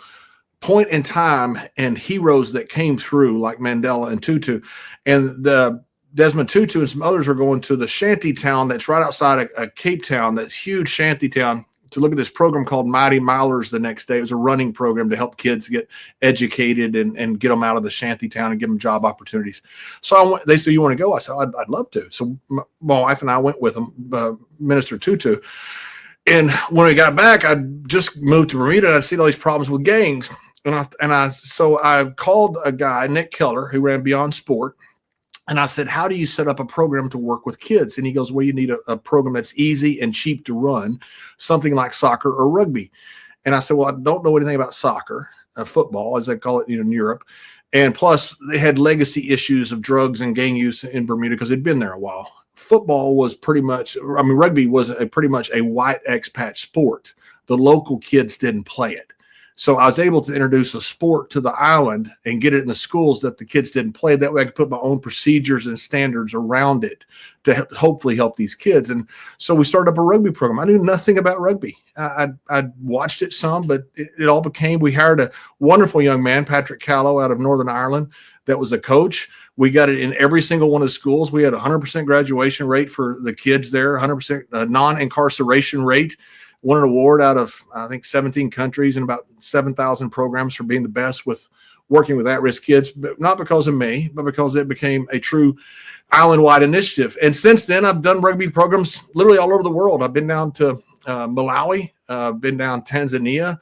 point in time and heroes that came through like Mandela and Tutu. And the Desmond Tutu and some others are going to the shanty town that's right outside of Cape Town, that huge shanty town, to look at this program called Mighty Milers the next day. It was a running program to help kids get educated and get them out of the shanty town and give them job opportunities. So they said, you want to go? I said, I'd love to. So my wife and I went with them, Minister Tutu. And when we got back, I just moved to Bermuda, and I'd seen all these problems with gangs. So I called a guy, Nick Keller, who ran Beyond Sport. And I said, how do you set up a program to work with kids? And he goes, well, you need a program that's easy and cheap to run, something like soccer or rugby. And I said, well, I don't know anything about soccer, football, as they call it in Europe. And plus, they had legacy issues of drugs and gang use in Bermuda because they'd been there a while. Football was rugby was pretty much a white expat sport. The local kids didn't play it. So I was able to introduce a sport to the island and get it in the schools that the kids didn't play. That way I could put my own procedures and standards around it to hopefully help these kids. And so we started up a rugby program. I knew nothing about rugby. I watched it some, but it all we hired a wonderful young man, Patrick Callow, out of Northern Ireland, that was a coach. We got it in every single one of the schools. We had a 100% graduation rate for the kids there, 100% non-incarceration rate. Won an award out of, I think, 17 countries and about 7,000 programs for being the best with working with at-risk kids, but not because of me, but because it became a true island-wide initiative. And since then, I've done rugby programs literally all over the world. I've been down to Malawi, been down Tanzania,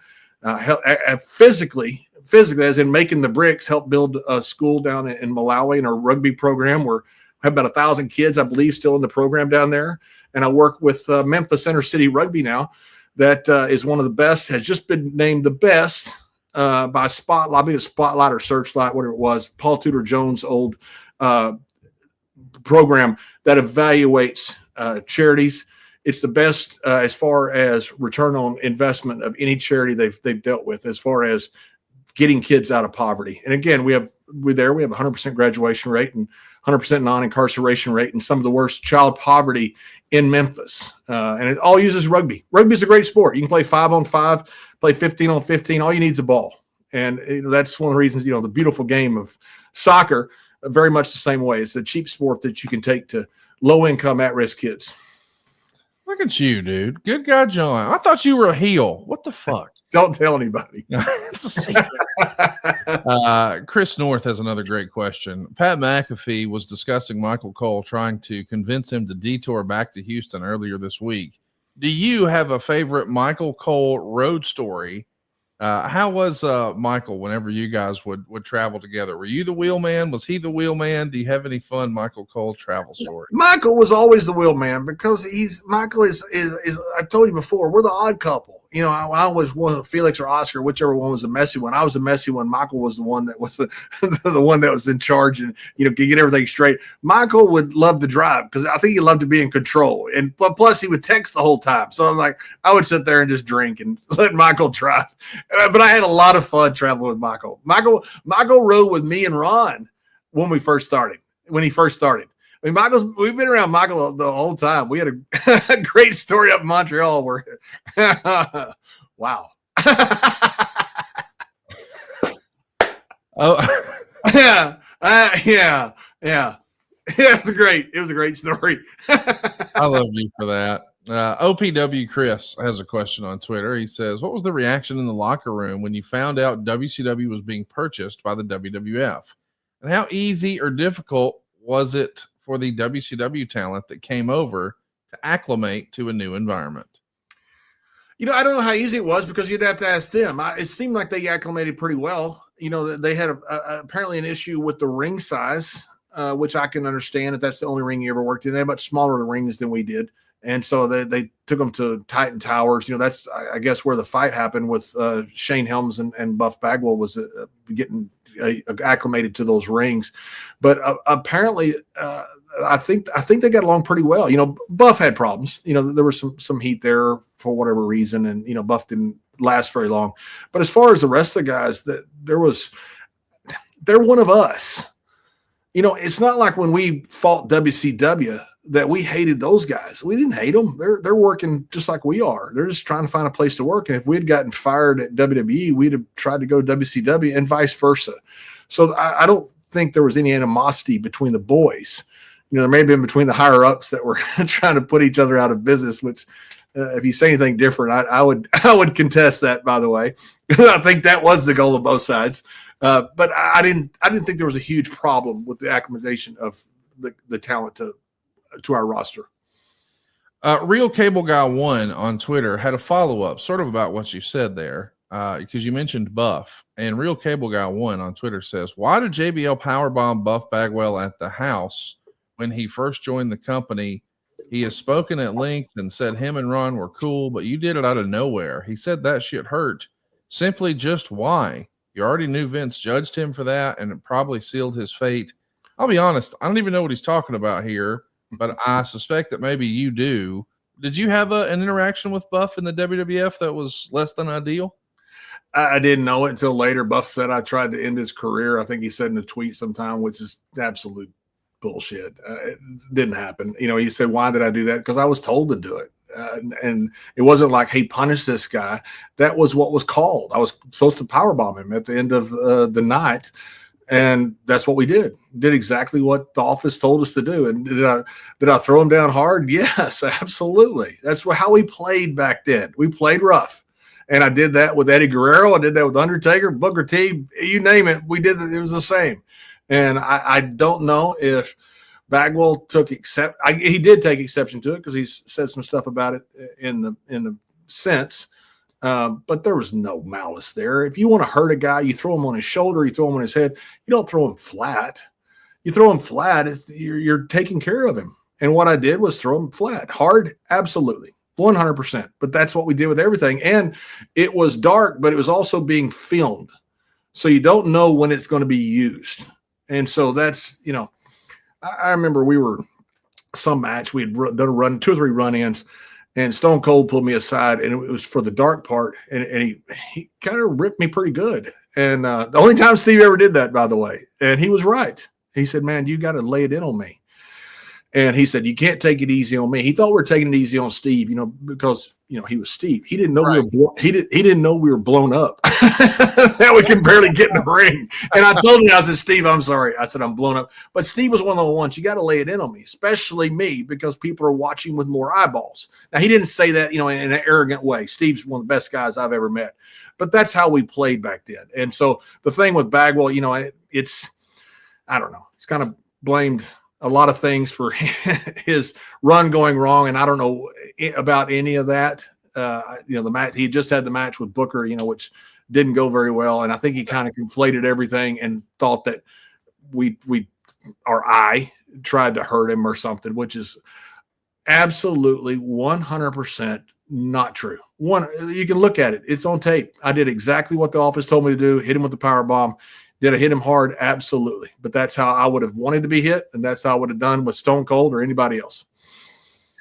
physically, as in making the bricks, helped build a school down in Malawi in a rugby program where I have about 1,000 kids, I believe, still in the program down there. And I work with Memphis Center City Rugby now. That is one of the best, has just been named the best by Spotlight, I believe it's Spotlight or Searchlight, whatever it was, Paul Tudor Jones' old program that evaluates charities. It's the best as far as return on investment of any charity they've dealt with, as far as getting kids out of poverty. And again, we have 100% graduation rate and 100% non-incarceration rate and some of the worst child poverty in Memphis. And it all uses rugby. Rugby is a great sport. You can play 5-on-5, play 15-on-15. All you need is a ball. And that's one of the reasons, the beautiful game of soccer, very much the same way. It's a cheap sport that you can take to low-income, at-risk kids. Look at you, dude. Good guy, John. I thought you were a heel. What the fuck? Don't tell anybody. It's a secret. Chris North has another great question. Pat McAfee was discussing Michael Cole trying to convince him to detour back to Houston earlier this week. Do you have a favorite Michael Cole road story? How was Michael whenever you guys would travel together? Were you the wheelman? Was he the wheelman? Do you have any fun Michael Cole travel stories? Michael was always the wheelman because Michael is I told you before, we're the odd couple. You know, I was one Felix or Oscar, whichever one was the messy one. I was the messy one. Michael was the one that was the one that was in charge and, you know, get everything straight. Michael would love to drive because I think he loved to be in control. And plus he would text the whole time. So I'm like, I would sit there and just drink and let Michael drive. But I had a lot of fun traveling with Michael. Michael rode with me and Ron when he first started. I mean, we've been around Michael the whole time. We had a great story up in Montreal where, wow. Oh, yeah. It was a great story. I love you for that. OPW Chris has a question on Twitter. He says, what was the reaction in the locker room when you found out WCW was being purchased by the WWF? And how easy or difficult was it for the WCW talent that came over to acclimate to a new environment? You know, I don't know how easy it was because you'd have to ask them. It seemed like they acclimated pretty well. You know, they had apparently an issue with the ring size, which I can understand if that's the only ring you ever worked in. They had much smaller rings than we did. And so they took them to Titan Towers. You know, that's, I guess, where the fight happened with Shane Helms and Buff Bagwell was getting acclimated to those rings. But apparently, I think they got along pretty well. You know, Buff had problems. You know, there was some heat there for whatever reason, and you know, Buff didn't last very long. But as far as the rest of the guys, they're one of us. You know, it's not like when we fought WCW that we hated those guys. We didn't hate them. They're working just like we are. They're just trying to find a place to work. And if we had gotten fired at WWE, we'd have tried to go to WCW and vice versa. So I don't think there was any animosity between the boys. You know, there may have been between the higher ups that were trying to put each other out of business, which if you say anything different, I would contest that, by the way. I think that was the goal of both sides. But I didn't think there was a huge problem with the acclimatization of the talent to our roster. Real Cable Guy 1 on Twitter had a follow-up sort of about what you said there, because you mentioned Buff, and Real Cable Guy 1 on Twitter says, why did JBL powerbomb Buff Bagwell at the house when he first joined the company? He has spoken at length and said him and Ron were cool, but you did it out of nowhere. He said that shit hurt. Simply just why? You already knew Vince judged him for that, and it probably sealed his fate. I'll be honest, I don't even know what he's talking about here, but I suspect that maybe you do. Did you have an interaction with Buff in the WWF that was less than ideal? I didn't know it until later. Buff said I tried to end his career. I think he said in a tweet sometime, which is absolute bullshit. It didn't happen. You know, he said, why did I do that? Because I was told to do it. And it wasn't like, hey, punish this guy. That was what was called. I was supposed to powerbomb him at the end of the night. And that's what we did. Did exactly what the office told us to do. And did I throw him down hard? Yes, absolutely. That's how we played back then. We played rough. And I did that with Eddie Guerrero. I did that with Undertaker, Booker T, you name it. We did it. It was the same. And I don't know if Bagwell took he did take exception to it because he said some stuff about it in the sense. But there was no malice there. If you want to hurt a guy, you throw him on his shoulder, you throw him on his head. You don't throw him flat. You throw him flat, you're taking care of him. And what I did was throw him flat. Hard, absolutely, 100%. But that's what we did with everything. And it was dark, but it was also being filmed. So you don't know when it's going to be used. And so that's, you know, I remember we were some match, we had done a run, 2 or 3 run-ins, and Stone Cold pulled me aside, and it was for the dark part, and he kind of ripped me pretty good. And the only time Steve ever did that, by the way, and he was right. He said, man, you got to lay it in on me. And he said, you can't take it easy on me. He thought we were taking it easy on Steve, because, he was Steve. He didn't know he didn't know we were blown up. That we can barely get in the ring. And I told him, I said, Steve, I'm sorry. I said, I'm blown up. But Steve was one of the ones, you got to lay it in on me, especially me, because people are watching with more eyeballs. Now, he didn't say that, in an arrogant way. Steve's one of the best guys I've ever met. But that's how we played back then. And so the thing with Bagwell, it's, I don't know. It's kind of blamed a lot of things for his run going wrong. And I don't know about any of that. The match, he just had the match with Booker, which didn't go very well. And I think he kind of conflated everything and thought that I tried to hurt him or something, which is absolutely 100% not true. You can look at it. It's on tape. I did exactly what the office told me to do. Hit him with the power bomb. Did I hit him hard? Absolutely. But that's how I would have wanted to be hit, and that's how I would have done with Stone Cold or anybody else.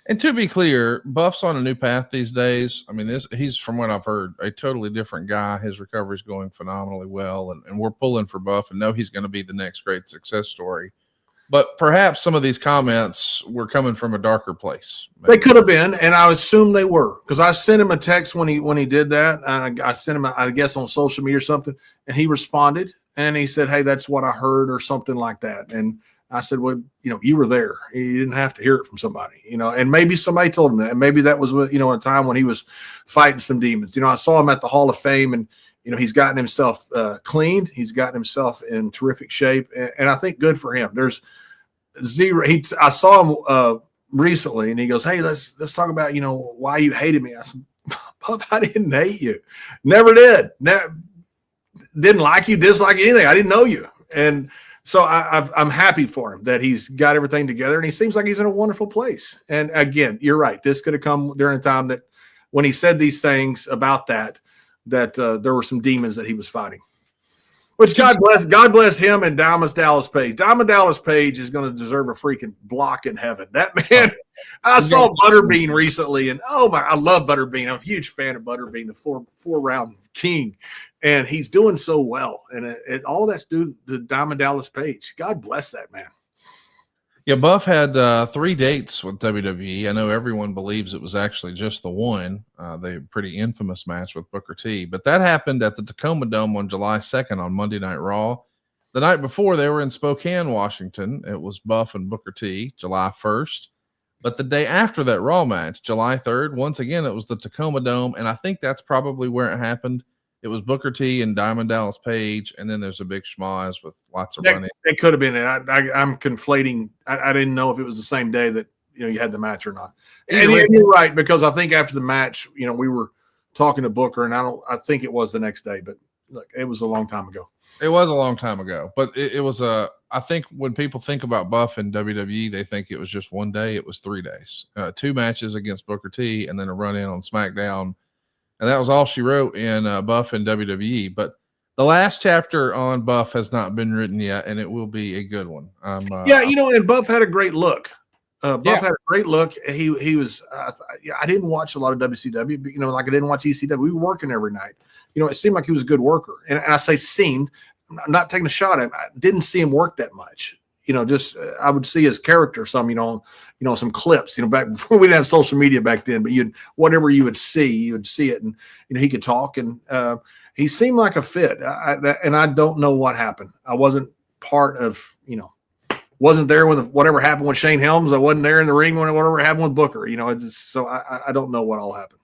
And to be clear, Buff's on a new path these days. I mean, he's, from what I've heard, a totally different guy. His recovery is going phenomenally well, and we're pulling for Buff and know he's going to be the next great success story. But perhaps some of these comments were coming from a darker place. Maybe. They could have been, and I assume they were, because I sent him a text when he did that. I sent him, I guess, on social media or something, and he responded. And he said, hey, that's what I heard or something like that. And I said, well, you were there. You didn't have to hear it from somebody, and maybe somebody told him that. And maybe that was, a time when he was fighting some demons. I saw him at the Hall of Fame, and, he's gotten himself cleaned. He's gotten himself in terrific shape. And I think good for him. There's zero. I saw him recently, and he goes, hey, let's talk about, why you hated me. I said, Puff, I didn't hate you. Never did. Didn't like you, dislike anything. I didn't know you. And so I'm happy for him that he's got everything together, and he seems like he's in a wonderful place. And again, you're right. This could have come during a time that when he said these things about that there were some demons that he was fighting. Which God bless him and Diamond Dallas Page. Diamond Dallas Page is going to deserve a freaking block in heaven. That man, I saw Butterbean recently, and I love Butterbean. I'm a huge fan of Butterbean, the four round king, and he's doing so well. And all that's due to Diamond Dallas Page. God bless that man. Yeah, Buff had 3 dates with WWE. I know everyone believes it was actually just the one, the pretty infamous match with Booker T. But that happened at the Tacoma Dome on July 2nd on Monday Night Raw. The night before, they were in Spokane, Washington. It was Buff and Booker T, July 1st. But the day after that Raw match, July 3rd, once again, it was the Tacoma Dome. And I think that's probably where it happened. It was Booker T and Diamond Dallas Page, and then there's a big schmoz with lots of running. It could have been. I'm conflating. I didn't know if it was the same day that you had the match or not. And you're right, because I think after the match, we were talking to Booker, and I think it was the next day, but look, it was a long time ago. It was a long time ago, but it was I think when people think about Buff and WWE, they think it was just one day. It was 3 days, 2 matches against Booker T, and then a run in on SmackDown. And that was all she wrote in Buff and WWE. But the last chapter on Buff has not been written yet, and it will be a good one. And Buff had a great look. Buff had a great look. He was. I didn't watch a lot of WCW, but like I didn't watch ECW. We were working every night. It seemed like he was a good worker, and I say seemed. I'm not taking a shot at him. I didn't see him work that much. I would see his character some, some clips, back before we didn't have social media back then, but whatever you would see it, and he could talk, and he seemed like a fit. And I don't know what happened. I wasn't part of, wasn't there when whatever happened with Shane Helms. I wasn't there in the ring when whatever happened with Booker. So I don't know what all happened.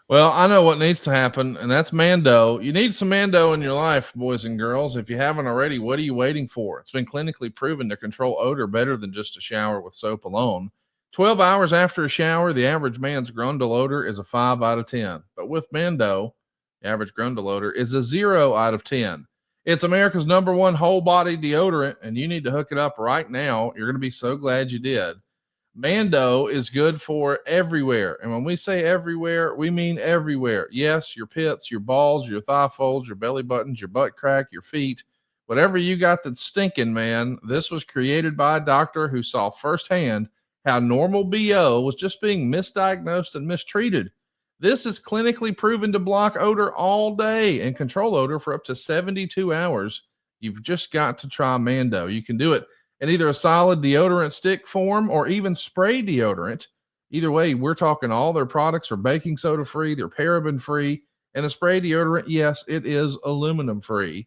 Well, I know what needs to happen, and that's Mando. You need some Mando in your life, boys and girls. If you haven't already, what are you waiting for? It's been clinically proven to control odor better than just a shower with soap alone. 12 hours after a shower, the average man's grundle odor is a 5 out of 10. But with Mando, the average grundle odor is a 0 out of 10. It's America's #1 whole body deodorant, and you need to hook it up right now. You're going to be so glad you did. Mando is good for everywhere. And when we say everywhere, we mean everywhere. Yes, your pits, your balls, your thigh folds, your belly buttons, your butt crack, your feet, whatever you got that's stinking, man. This was created by a doctor who saw firsthand how normal BO was just being misdiagnosed and mistreated. This is clinically proven to block odor all day and control odor for up to 72 hours. You've just got to try Mando. You can do it in either a solid deodorant stick form or even spray deodorant. Either way, we're talking all their products are baking soda free, they're paraben free, and the spray deodorant, yes, it is aluminum free.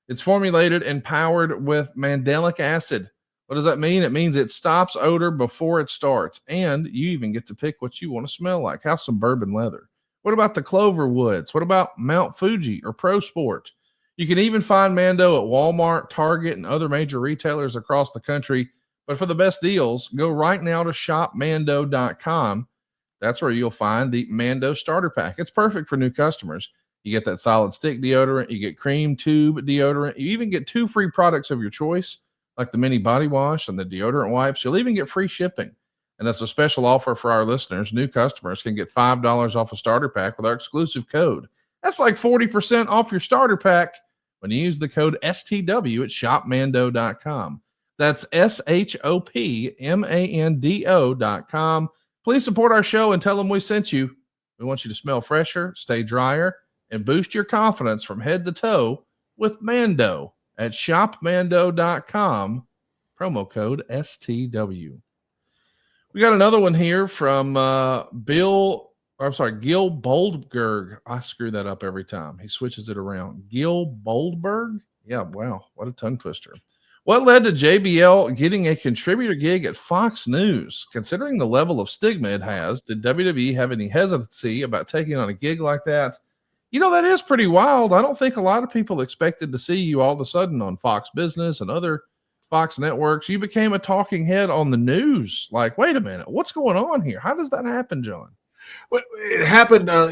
It's formulated and powered with mandelic acid. What does that mean? It means it stops odor before it starts, and you even get to pick what you want to smell like. How's some bourbon leather? What about the Clover Woods? What about Mount Fuji or Pro Sport? You can even find Mando at Walmart, Target, and other major retailers across the country. But for the best deals, go right now to shopmando.com. That's where you'll find the Mando starter pack. It's perfect for new customers. You get that solid stick deodorant, you get cream tube deodorant, you even get 2 free products of your choice, like the mini body wash and the deodorant wipes. You'll even get free shipping. And that's a special offer for our listeners. New customers can get $5 off a starter pack with our exclusive code. That's like 40% off your starter pack when you use the code STW at shopmando.com. That's SHOPMANDO.com. Please support our show and tell them we sent you. We want you to smell fresher, stay drier, and boost your confidence from head to toe with Mando at shopmando.com. Promo code STW. We got another one here from Gil Boldberg. I screw that up every time. He switches it around. Gil Boldberg? Yeah, wow. What a tongue twister. What led to JBL getting a contributor gig at Fox News? Considering the level of stigma it has, did WWE have any hesitancy about taking on a gig like that? You know, that is pretty wild. I don't think a lot of people expected to see you all of a sudden on Fox Business and other Fox networks. You became a talking head on the news. Like, wait a minute, what's going on here? How does that happen, John? Well, it happened, I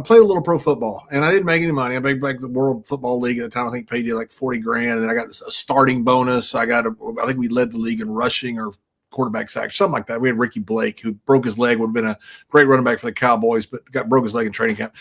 played a little pro football, and I didn't make any money. I made like the World Football League at the time. I think paid you like $40,000, and then I got a starting bonus. I think we led the league in rushing or quarterback sacks, something like that. We had Ricky Blake, who broke his leg, would have been a great running back for the Cowboys, but broke his leg in training camp.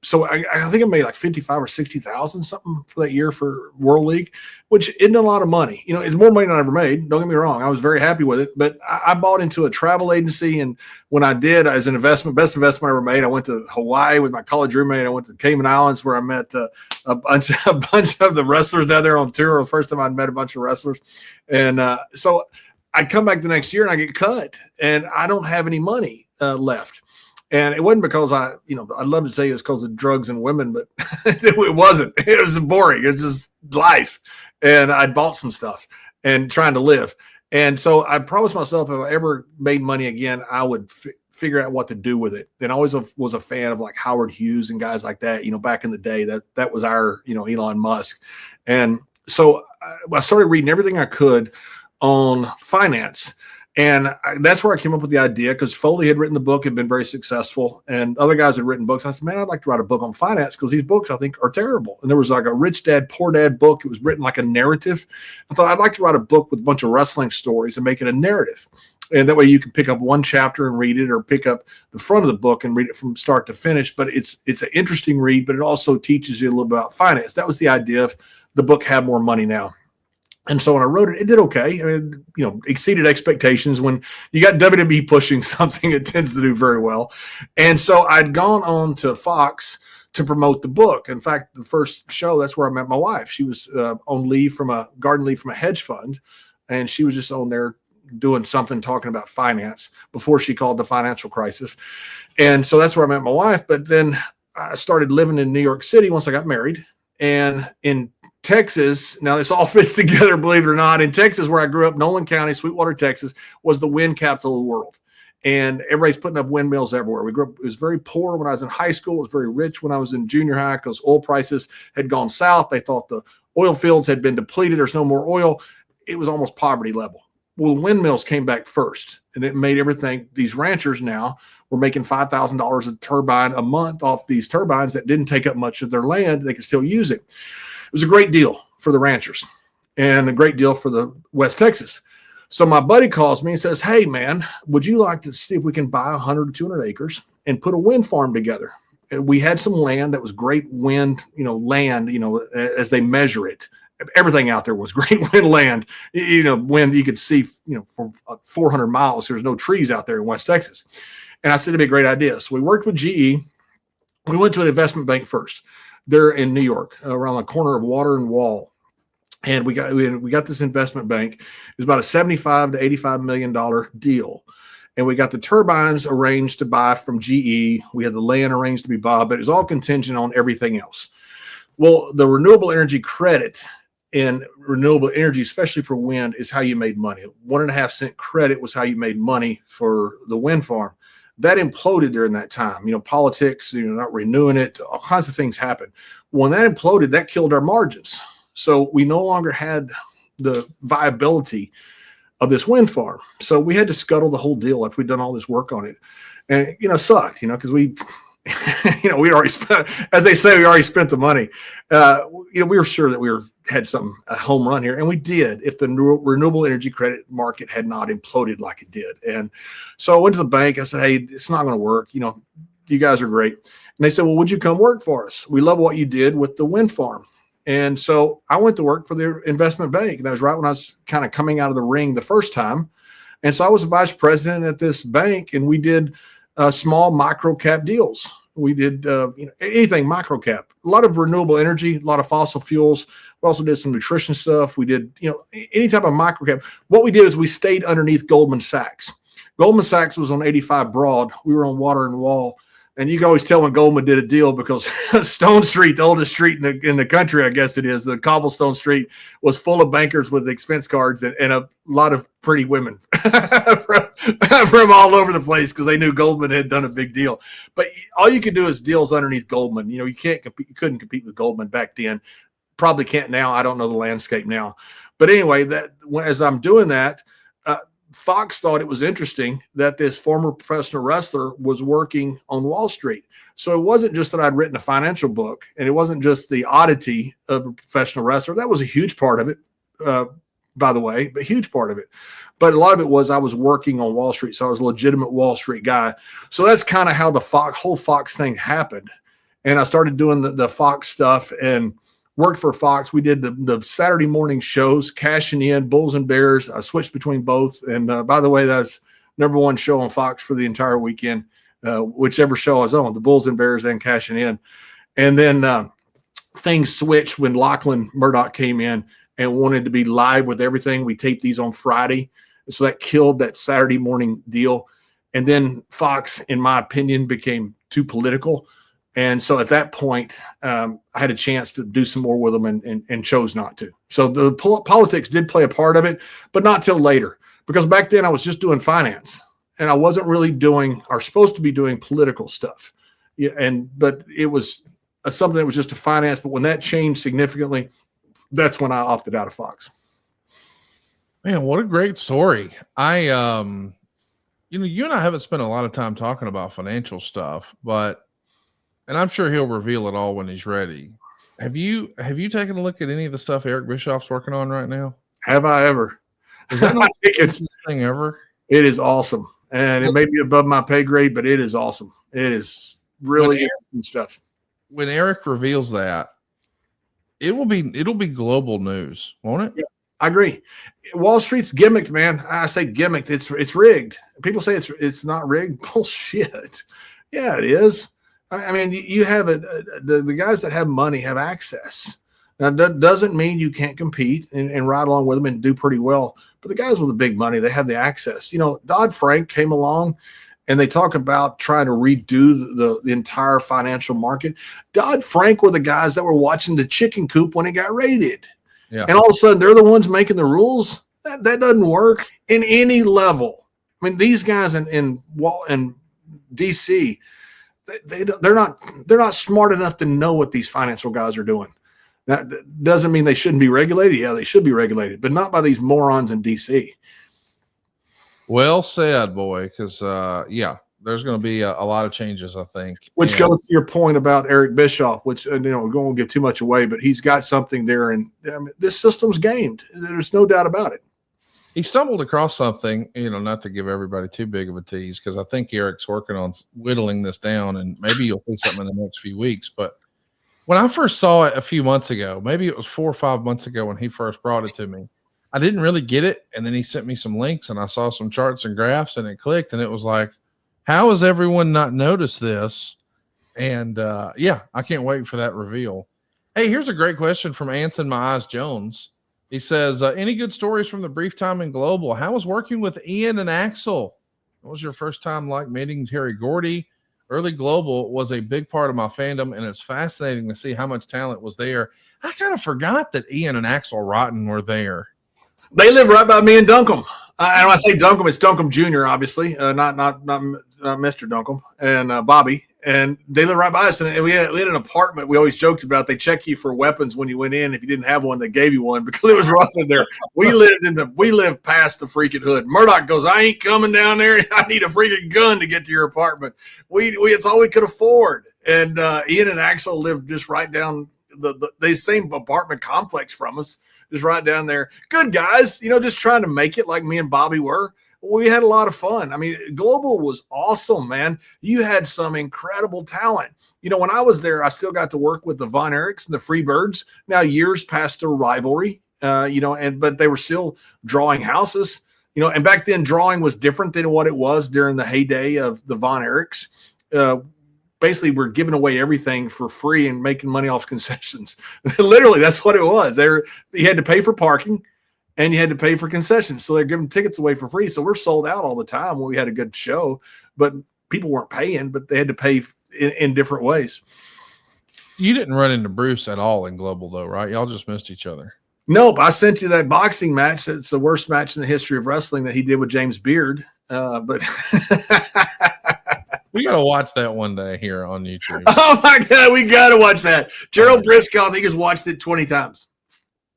So I think I made like 55 or 60,000 something for that year for World League, which isn't a lot of money. You know, it's more money than I ever made. Don't get me wrong. I was very happy with it, but I bought into a travel agency. And when I did, as an investment, best investment I ever made, I went to Hawaii with my college roommate. I went to the Cayman Islands where I met a bunch of the wrestlers down there on tour. The first time I'd met a bunch of wrestlers. And so I come back the next year and I get cut, and I don't have any money left. And it wasn't because I'd love to say it was because of drugs and women, but it wasn't. It was boring. It's just life. And I bought some stuff and trying to live. And so I promised myself if I ever made money again, I would figure out what to do with it. And I always was a fan of like Howard Hughes and guys like that, back in the day. That was our, Elon Musk. And so I started reading everything I could on finance. And that's where I came up with the idea, because Foley had written the book, had been very successful, and other guys had written books. I said, man, I'd like to write a book on finance, because these books I think are terrible. And there was like a Rich Dad, Poor Dad book. It was written like a narrative. I thought I'd like to write a book with a bunch of wrestling stories and make it a narrative. And that way you can pick up one chapter and read it, or pick up the front of the book and read it from start to finish. But it's an interesting read, but it also teaches you a little bit about finance. That was the idea of the book, Have More Money Now. And so when I wrote it, it did okay. I mean, exceeded expectations. When you got WWE pushing something, it tends to do very well. And so I'd gone on to Fox to promote the book. In fact, the first show, that's where I met my wife. She was on leave from a garden leave from a hedge fund. And she was just on there doing something, talking about finance before she called the financial crisis. And so that's where I met my wife. But then I started living in New York City once I got married. And in Texas, now this all fits together, believe it or not. In Texas, where I grew up, Nolan County, Sweetwater, Texas, was the wind capital of the world. And everybody's putting up windmills everywhere. We grew up, it was very poor when I was in high school. It was very rich when I was in junior high, because oil prices had gone south. They thought the oil fields had been depleted. There's no more oil. It was almost poverty level. Well, windmills came back first, and it made everything. These ranchers now were making $5,000 a turbine a month off these turbines that didn't take up much of their land. They could still use it. It was a great deal for the ranchers and a great deal for the West Texas. So my buddy calls me and says, hey, man, would you like to see if we can buy 100 or 200 acres and put a wind farm together? And we had some land that was great wind, land, as they measure it. Everything out there was great wind land, wind you could see, from 400 miles. There's no trees out there in West Texas. And I said, it'd be a great idea. So we worked with GE. We went to an investment bank first. They're in New York, around the corner of Water and Wall. And we got this investment bank. It was about a $75 to $85 million deal. And we got the turbines arranged to buy from GE. We had the land arranged to be bought, but it was all contingent on everything else. Well, the renewable energy credit in renewable energy, especially for wind, is how you made money. 1.5 cent credit was how you made money for the wind farm. That imploded during that time. Politics, not renewing it, all kinds of things happened. When that imploded, that killed our margins. So we no longer had the viability of this wind farm. So we had to scuttle the whole deal after we'd done all this work on it. And, sucked, because we, we already spent, as they say, we already spent the money. We were sure that we had a home run here, and we did if the renewable energy credit market had not imploded like it did. And so I went to the bank. I said, hey, it's not going to work. You guys are great. And they said, well, would you come work for us? We love what you did with the wind farm. And so I went to work for the investment bank. And that was right when I was kind of coming out of the ring the first time. And so I was a vice president at this bank, and we did small micro cap deals. We did anything micro cap, a lot of renewable energy, a lot of fossil fuels. We also did some nutrition stuff. We did, any type of micro cap. What we did is we stayed underneath Goldman Sachs. Goldman Sachs was on 85 Broad. We were on Water and Wall. And you can always tell when Goldman did a deal because Stone Street, the oldest street in the country, I guess it is, the cobblestone street, was full of bankers with expense cards and a lot of pretty women from all over the place because they knew Goldman had done a big deal. But all you could do is deals underneath Goldman. You couldn't compete with Goldman back then. Probably can't now. I don't know the landscape now. But anyway, as I'm doing that, Fox thought it was interesting that this former professional wrestler was working on Wall Street. So it wasn't just that I'd written a financial book, and it wasn't just the oddity of a professional wrestler. That was a huge part of it, by the way, but huge part of it. But a lot of it was I was working on Wall Street, so I was a legitimate Wall Street guy. So that's kind of how the whole Fox thing happened. And I started doing the Fox stuff and worked for Fox. We did the Saturday morning shows, cashing in Bulls and Bears. I switched between both. And by the way, that's #1 show on Fox for the entire weekend, whichever show I was on, the Bulls and Bears and cashing in. And then things switched when Lachlan Murdoch came in and wanted to be live with everything. We taped these on Friday. So that killed that Saturday morning deal. And then Fox, in my opinion, became too political. And so at that point, I had a chance to do some more with them and chose not to. So the politics did play a part of it, but not till later, because back then I was just doing finance and I wasn't really doing or supposed to be doing political stuff. But it was something that was just a finance. But when that changed significantly, that's when I opted out of Fox. Man, what a great story. You and I haven't spent a lot of time talking about financial stuff, and I'm sure he'll reveal it all when he's ready. Have you taken a look at any of the stuff Eric Bischoff's working on right now? Have I ever? Is that not the best thing ever? It is awesome. And it may be above my pay grade, but it is awesome. It is really interesting stuff. When Eric reveals that, it'll be global news, won't it? Yeah, I agree. Wall Street's gimmicked, man. I say gimmicked. It's rigged. People say it's not rigged. Bullshit. Yeah, it is. I mean, you have the guys that have money have access. Now, that doesn't mean you can't compete and ride along with them and do pretty well. But the guys with the big money, they have the access. Dodd-Frank came along, and they talk about trying to redo the entire financial market. Dodd-Frank were the guys that were watching the chicken coop when it got raided. Yeah. And all of a sudden, they're the ones making the rules. That doesn't work in any level. I mean, these guys in D.C., they're not smart enough to know what these financial guys are doing. That doesn't mean they shouldn't be regulated. Yeah, they should be regulated, but not by these morons in DC. Well said, boy. Because there's going to be a lot of changes, I think. Which goes to your point about Eric Bischoff, which we won't give too much away, but he's got something there, and this system's gamed. There's no doubt about it. He stumbled across something, not to give everybody too big of a tease, because I think Eric's working on whittling this down, and maybe you'll see something in the next few weeks. But when I first saw it a few months ago, maybe it was 4 or 5 months ago when he first brought it to me, I didn't really get it. And then he sent me some links, and I saw some charts and graphs, and it clicked, and it was like, how has everyone not noticed this? And I can't wait for that reveal. Hey, here's a great question from Anson My Eyes Jones. He says, any good stories from the brief time in Global? How was working with Ian and Axel? What was your first time like meeting Terry Gordy? Early Global was a big part of my fandom, and it's fascinating to see how much talent was there. I kind of forgot that Ian and Axel Rotten were there. They live right by me and Duncombe. And when I say Duncombe, it's Duncombe Jr., obviously, not Mr. Duncombe, and Bobby. And they live right by us. And we had an apartment. We always joked about they check you for weapons when you went in. If you didn't have one, they gave you one because it was rough in there. We lived past the freaking hood. Murdoch goes, I ain't coming down there. I need a freaking gun to get to your apartment. It's all we could afford. And Ian and Axel lived just right down the same apartment complex from us, just right down there. Good guys, just trying to make it like me and Bobby were. We had a lot of fun. I mean, Global was awesome, man. You had some incredible talent. When I was there, I still got to work with the Von Erichs and the Freebirds. Now, years past their rivalry, but they were still drawing houses, and back then drawing was different than what it was during the heyday of the Von Erichs. Basically, we're giving away everything for free and making money off concessions. Literally, that's what it was. You had to pay for parking, and you had to pay for concessions. So they're giving tickets away for free. So we're sold out all the time when we had a good show, but people weren't paying, but they had to pay in different ways. You didn't run into Bruce at all in Global, though, right? Y'all just missed each other. Nope. I sent you that boxing match. It's the worst match in the history of wrestling that he did with James Beard. But we got to watch that one day here on YouTube. Oh, my God. We got to watch that. Gerald Briscoe, I think, has watched it 20 times.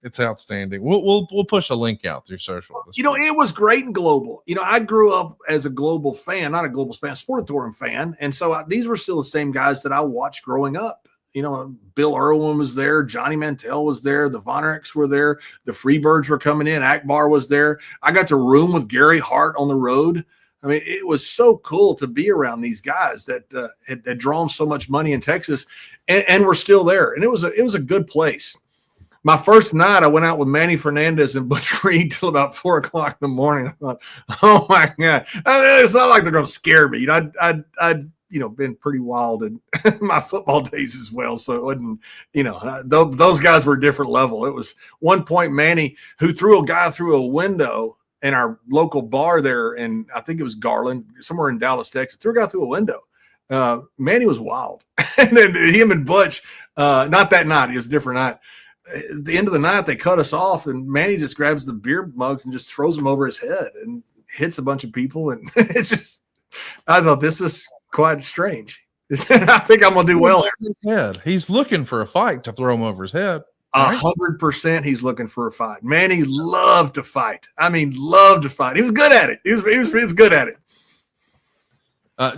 It's outstanding. We'll push a link out through social. It was great in Global. I grew up as a Global fan, not a Global fan, Sportatorium fan. And so these were still the same guys that I watched growing up. Bill Irwin was there. Johnny Mantel was there. The Von Erichs were there. The Freebirds were coming in. Akbar was there. I got to room with Gary Hart on the road. I mean, it was so cool to be around these guys that had drawn so much money in Texas and were still there. And it was a good place. My first night, I went out with Manny Fernandez and Butch Reed till about 4 o'clock in the morning. I thought, oh my God. It's not like they're going to scare me. I'd been pretty wild in my football days as well. So it wasn't, those guys were a different level. It was one point Manny, who threw a guy through a window in our local bar there, and I think it was Garland, somewhere in Dallas, Texas, threw a guy through a window. Manny was wild. And then him and Butch, not that night, it was a different night. At the end of the night, they cut us off, and Manny just grabs the beer mugs and just throws them over his head and hits a bunch of people. And it's just, I thought this is quite strange. I think I'm going to do well here. He's looking for a fight to throw him over his head. 100% he's looking for a fight. Manny loved to fight. I mean, loved to fight. He was good at it. He was good at it.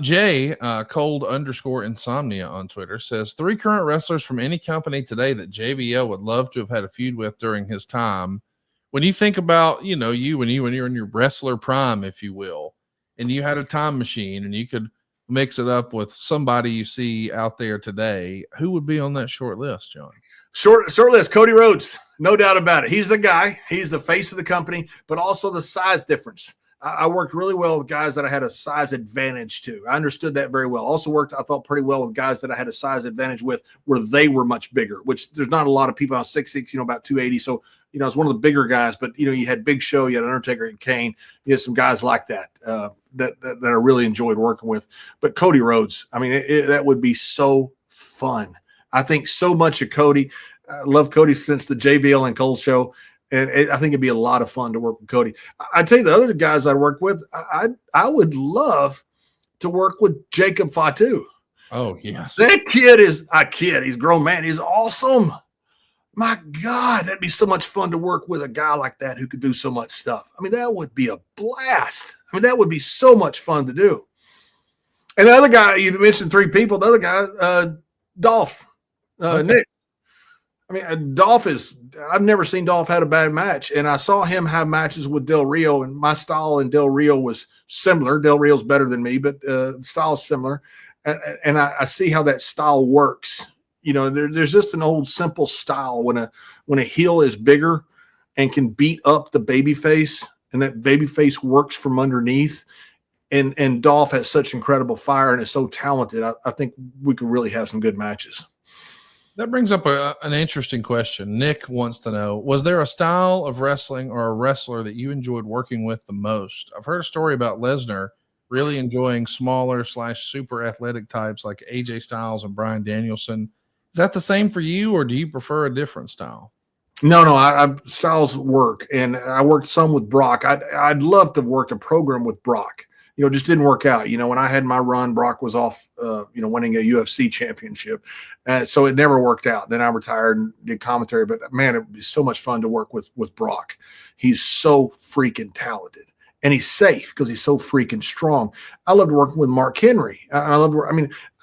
Jay, cold_insomnia on Twitter says 3 current wrestlers from any company today that JBL would love to have had a feud with during his time. When you think about, when you're in your wrestler prime, if you will, and you had a time machine and you could mix it up with somebody you see out there today, who would be on that short list, John? Short list, Cody Rhodes, no doubt about it. He's the guy. He's the face of the company, but also the size difference. I worked really well with guys that I had a size advantage to. I understood that very well. Also worked, I thought, pretty well with guys that I had a size advantage with where they were much bigger, which there's not a lot of people. I was 6'6", about 280. So, I was one of the bigger guys, but, you had Big Show, you had Undertaker and Kane. You had some guys like that, that I really enjoyed working with. But Cody Rhodes, I mean, that would be so fun. I think so much of Cody. I love Cody since the JBL and Cole show. And I think it'd be a lot of fun to work with Cody. I tell you, the other guys I work with, I would love to work with Jacob Fatu. Oh, yes. That kid is a kid. He's a grown man. He's awesome. My God, that'd be so much fun to work with a guy like that who could do so much stuff. I mean, that would be a blast. I mean, that would be so much fun to do. And the other guy, you mentioned 3 people. The other guy, Dolph, Nick. I mean, Dolph I've never seen Dolph had a bad match. And I saw him have matches with Del Rio, and my style and Del Rio was similar. Del Rio's better than me, but style is similar. And I see how that style works. There's just an old simple style when a heel is bigger and can beat up the baby face, and that baby face works from underneath. And Dolph has such incredible fire and is so talented. I think we could really have some good matches. That brings up an interesting question. Nick wants to know, was there a style of wrestling or a wrestler that you enjoyed working with the most? I've heard a story about Lesnar really enjoying smaller / super athletic types like AJ Styles and Bryan Danielson. Is that the same for you, or do you prefer a different style? No, I styles work, and I worked some with Brock. I'd love to work a program with Brock. Just didn't work out. When I had my run, Brock was off, winning a UFC championship. So it never worked out. Then I retired and did commentary. But, man, it would be so much fun to work with Brock. He's so freaking talented. And he's safe because he's so freaking strong. I loved working with Mark Henry. I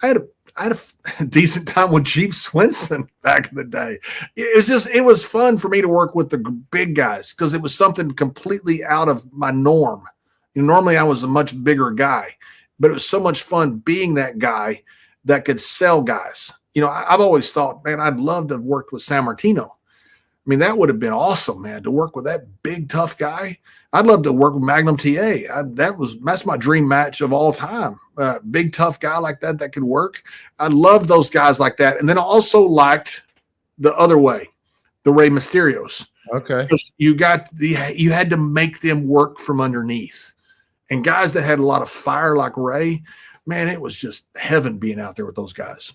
had a decent time with Jeep Swenson back in the day. It was fun for me to work with the big guys because it was something completely out of my norm. Normally I was a much bigger guy, but it was so much fun being that guy that could sell guys. I've always thought, man, I'd love to have worked with San Martino. I mean, that would have been awesome, man, to work with that big, tough guy. I'd love to work with Magnum TA. That's my dream match of all time. Big, tough guy like that could work. I loved those guys like that. And then I also liked the other way, the Rey Mysterios. Okay. You had to make them work from underneath. And guys that had a lot of fire like Ray, man, it was just heaven being out there with those guys.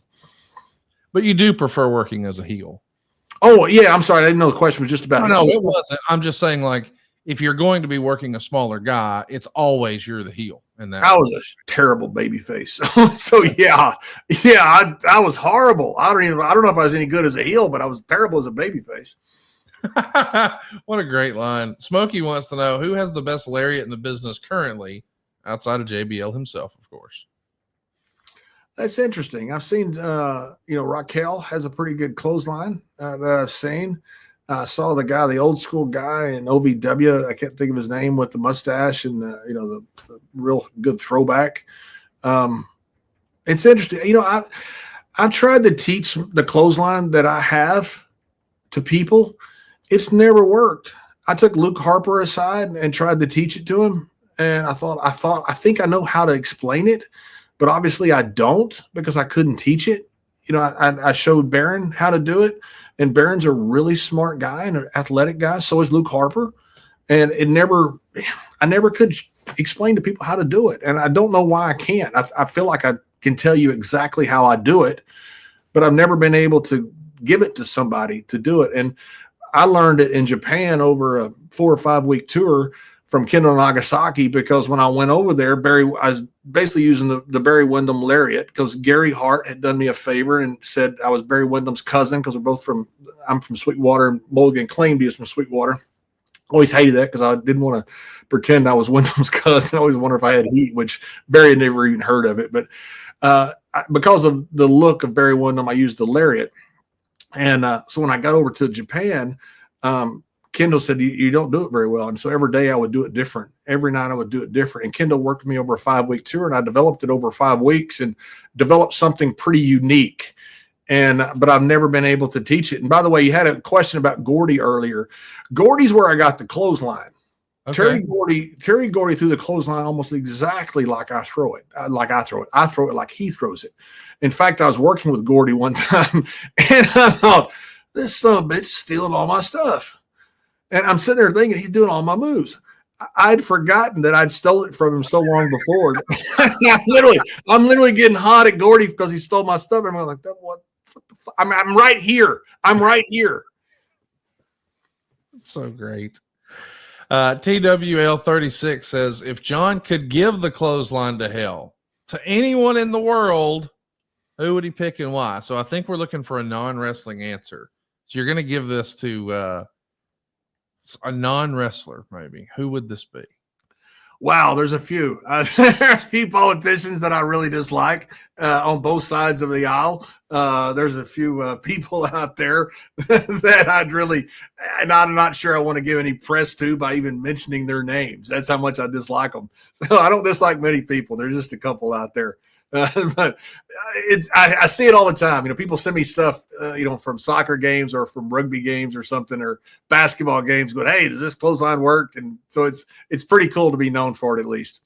But you do prefer working as a heel. Oh, yeah. I'm sorry. I didn't know the question was just about No, it wasn't. I'm just saying, like, if you're going to be working a smaller guy, it's always you're the heel. And that I was a terrible baby face. So yeah, I was horrible. I don't know if I was any good as a heel, but I was terrible as a baby face. What a great line. Smokey wants to know who has the best lariat in the business currently, outside of JBL himself, of course. That's interesting. I've seen, Raquel has a pretty good clothesline that I've seen. I saw the old school guy in OVW. I can't think of his name, with the mustache and the real good throwback. It's interesting. I've tried to teach the clothesline that I have to people. It's never worked. I took Luke Harper aside and tried to teach it to him. And I think I know how to explain it, but obviously I don't, because I couldn't teach it. I showed Baron how to do it, and Baron's a really smart guy and an athletic guy. So is Luke Harper. And I never could explain to people how to do it. And I don't know why I can't. I feel like I can tell you exactly how I do it, but I've never been able to give it to somebody to do it. And I learned it in Japan over a 4 or 5 week tour from Kendo Nagasaki, because when I went over there, I was basically using the Barry Windham lariat, because Gary Hart had done me a favor and said I was Barry Windham's cousin, because I'm from Sweetwater, and Mulligan claimed he was from Sweetwater. Always hated that because I didn't want to pretend I was Windham's cousin. I always wonder if I had heat, which Barry had never even heard of it. But because of the look of Barry Windham, I used the lariat. And so when I got over to Japan, Kendall said, you don't do it very well. And so every day I would do it different. Every night I would do it different. And Kendall worked with me over a 5 week tour, and I developed it over 5 weeks and developed something pretty unique. But I've never been able to teach it. And by the way, you had a question about Gordy earlier. Gordy's where I got the clothesline. Okay. Terry Gordy threw the clothesline almost exactly like I throw it. I throw it like he throws it. In fact, I was working with Gordy one time, and I thought, this son of a bitch is stealing all my stuff. And I'm sitting there thinking he's doing all my moves. I'd forgotten that I'd stolen it from him so long before. I'm literally getting hot at Gordy because he stole my stuff. And I'm like, what the fuck? I'm right here. I'm right here. So great. TWL36 says, if John could give the clothesline to hell to anyone in the world, who would he pick and why? So I think we're looking for a non-wrestling answer. So you're going to give this to a non-wrestler, maybe. Who would this be? Wow, there's a few. There are a few politicians that I really dislike on both sides of the aisle. There's a few people out there that I'm not sure I want to give any press to by even mentioning their names. That's how much I dislike them. So I don't dislike many people. There's just a couple out there. But I see it all the time. People send me stuff, from soccer games or from rugby games or something, or basketball games, going, hey, does this clothesline work? And so it's pretty cool to be known for it, at least.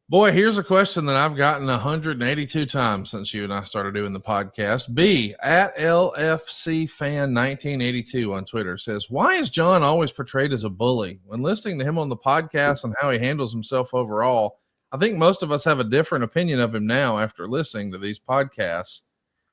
Boy, here's a question that I've gotten 182 times since you and I started doing the podcast. B at LFC fan 1982 on Twitter says, why is John always portrayed as a bully? When listening to him on the podcast and how he handles himself overall, I think most of us have a different opinion of him now after listening to these podcasts.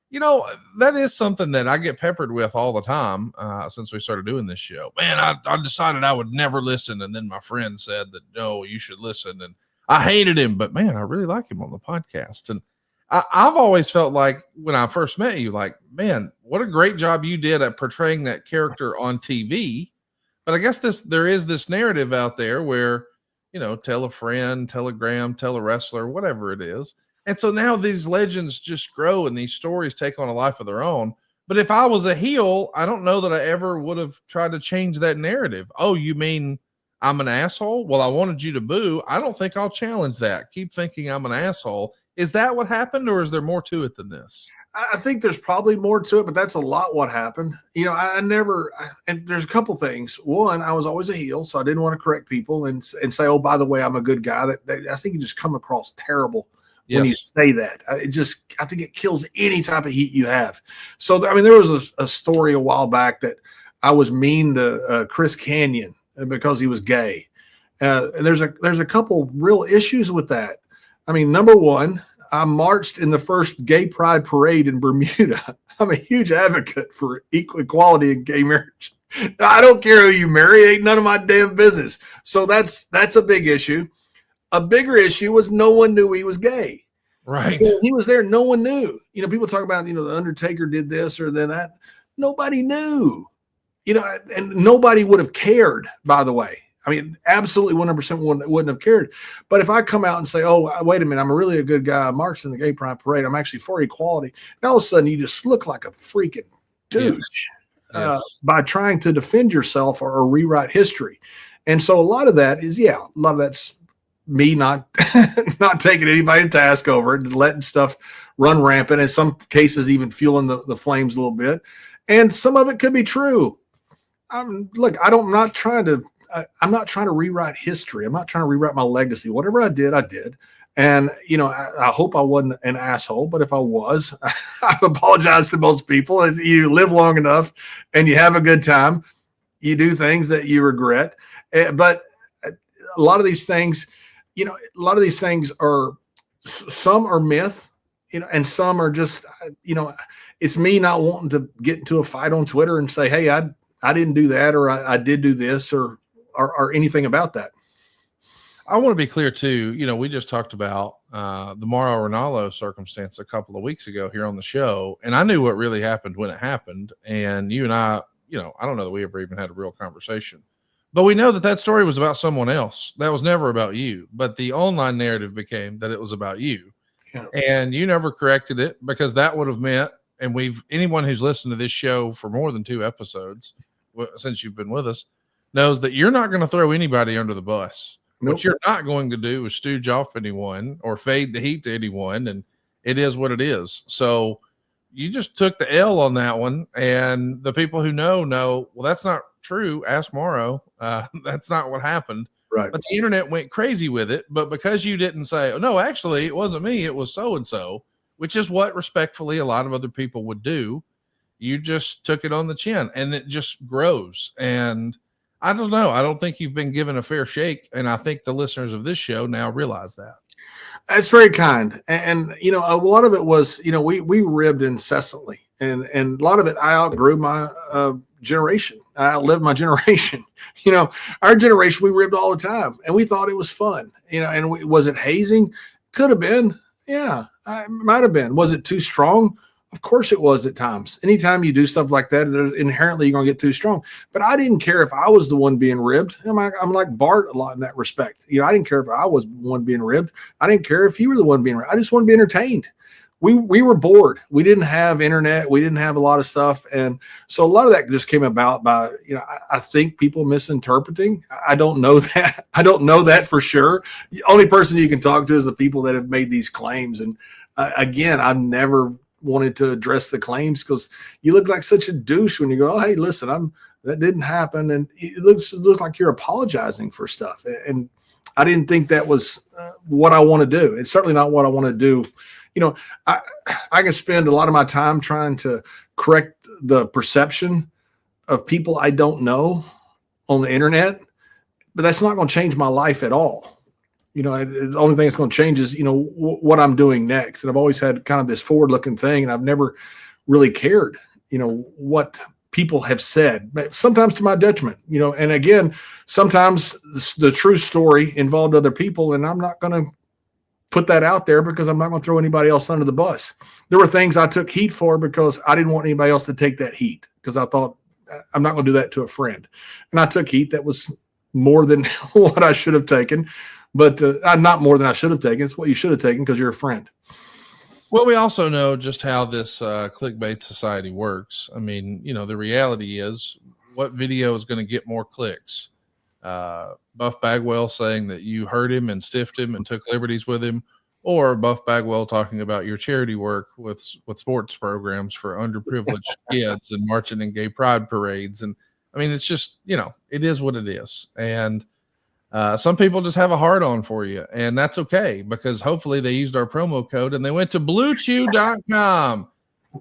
You know, that is something that I get peppered with all the time since we started doing this show. Man, I decided I would never listen. And then my friend said that, no, you should listen. And I hated him, but man, I really like him on the podcast. And I've always felt like when I first met you, like, man, what a great job you did at portraying that character on TV. But I guess there is this narrative out there where, you know, tell a friend, telegram, tell a wrestler, whatever it is. And so now these legends just grow and these stories take on a life of their own. But if I was a heel, I don't know that I ever would have tried to change that narrative. Oh, you mean I'm an asshole? Well, I wanted you to boo. I don't think I'll challenge that. Keep thinking I'm an asshole. Is that what happened, or is there more to it than this? I think there's probably more to it, but that's a lot what happened. You know, and there's a couple things. One, I was always a heel, so I didn't want to correct people and say, oh, by the way, I'm a good guy. I think you just come across terrible when you say that. I think it kills any type of heat you have. So, I mean, there was a story a while back that I was mean to Chris Kanyon because he was gay. And there's a couple real issues with that. I mean, number one, I marched in the first gay pride parade in Bermuda. I'm a huge advocate for equality in gay marriage. I don't care who you marry. Ain't none of my damn business. So that's a big issue. A bigger issue was no one knew he was gay. Right. He was there. No one knew. You know, people talk about, you know, the Undertaker did this or then that. Nobody knew. You know, and nobody would have cared, by the way. I mean, absolutely 100% wouldn't have cared. But if I come out and say, oh, wait a minute, I'm really a good guy. I marched in the gay pride parade. I'm actually for equality. And all of a sudden, you just look like a freaking douche by trying to defend yourself or rewrite history. And so a lot of that is, that's me not taking anybody to task over it and letting stuff run rampant. In some cases, even fueling the flames a little bit. And some of it could be true. I'm not trying to rewrite history. I'm not trying to rewrite my legacy. Whatever I did, I did. And, you know, I hope I wasn't an asshole, but if I was, I've apologized to most people. As you live long enough and you have a good time, you do things that you regret. But a lot of these things, you know, some are myth, you know, and some are just, you know, it's me not wanting to get into a fight on Twitter and say, hey, I didn't do that, or I did do this, or anything about that. I want to be clear too. You know, we just talked about the Mauro Ranallo circumstance a couple of weeks ago here on the show, and I knew what really happened when it happened. And you and I, you know, I don't know that we ever even had a real conversation, but we know that story was about someone else. That was never about you. But the online narrative became that it was about you, and you never corrected it because that would have meant. And anyone who's listened to this show for more than 2 episodes since you've been with us knows that you're not going to throw anybody under the bus. Nope. What you're not going to do is stooge off anyone or fade the heat to anyone. And it is what it is. So you just took the L on that one. And the people who know, well, that's not true. Ask Mauro. That's not what happened. Right. But the internet went crazy with it. But because you didn't say, oh, no, actually, it wasn't me. It was so-and-so. Which is what respectfully a lot of other people would do. You just took it on the chin and it just grows. And I don't know. I don't think you've been given a fair shake. And I think the listeners of this show now realize that. That's very kind. And you know, a lot of it was, you know, we ribbed incessantly. And a lot of it, I outgrew my generation. I outlived my generation. You know, our generation, we ribbed all the time. And we thought it was fun. You know, and was it hazing? Could have been. Yeah. It might have been. Was it too strong? Of course it was at times. Anytime you do stuff like that, inherently you're going to get too strong. But I didn't care if I was the one being ribbed. I'm like Bart a lot in that respect. You know, I didn't care if I was the one being ribbed. I didn't care if you were the one being ribbed. I just wanted to be entertained. We were bored. We didn't have internet. We didn't have a lot of stuff. And so a lot of that just came about by, you know, I think people misinterpreting. I don't know that. I don't know that for sure. The only person you can talk to is the people that have made these claims. And again, I've never wanted to address the claims because you look like such a douche when you go, oh, hey, listen, that didn't happen. And it looks like you're apologizing for stuff. And I didn't think that was what I want to do. It's certainly not what I want to do. You know, I can spend a lot of my time trying to correct the perception of people I don't know on the internet, but that's not going to change my life at all. You know, the only thing that's going to change is, you know, what I'm doing next. And I've always had kind of this forward-looking thing, and I've never really cared, you know, what people have said, but sometimes to my detriment, you know. And again, sometimes the true story involved other people, and I'm not going to put that out there because I'm not going to throw anybody else under the bus. There were things I took heat for because I didn't want anybody else to take that heat, because I thought, I'm not going to do that to a friend. And I took heat that was more than what I should have taken. But not more than I should have taken. It's what you should have taken because you're a friend. Well, we also know just how this clickbait society works. I mean, you know, the reality is, what video is going to get more clicks? Buff Bagwell saying that you hurt him and stiffed him and took liberties with him, or Buff Bagwell talking about your charity work with sports programs for underprivileged kids and marching in gay pride parades. And I mean, it's just, you know, it is what it is. And some people just have a hard on for you, and that's okay, because hopefully they used our promo code and they went to BlueChew.com.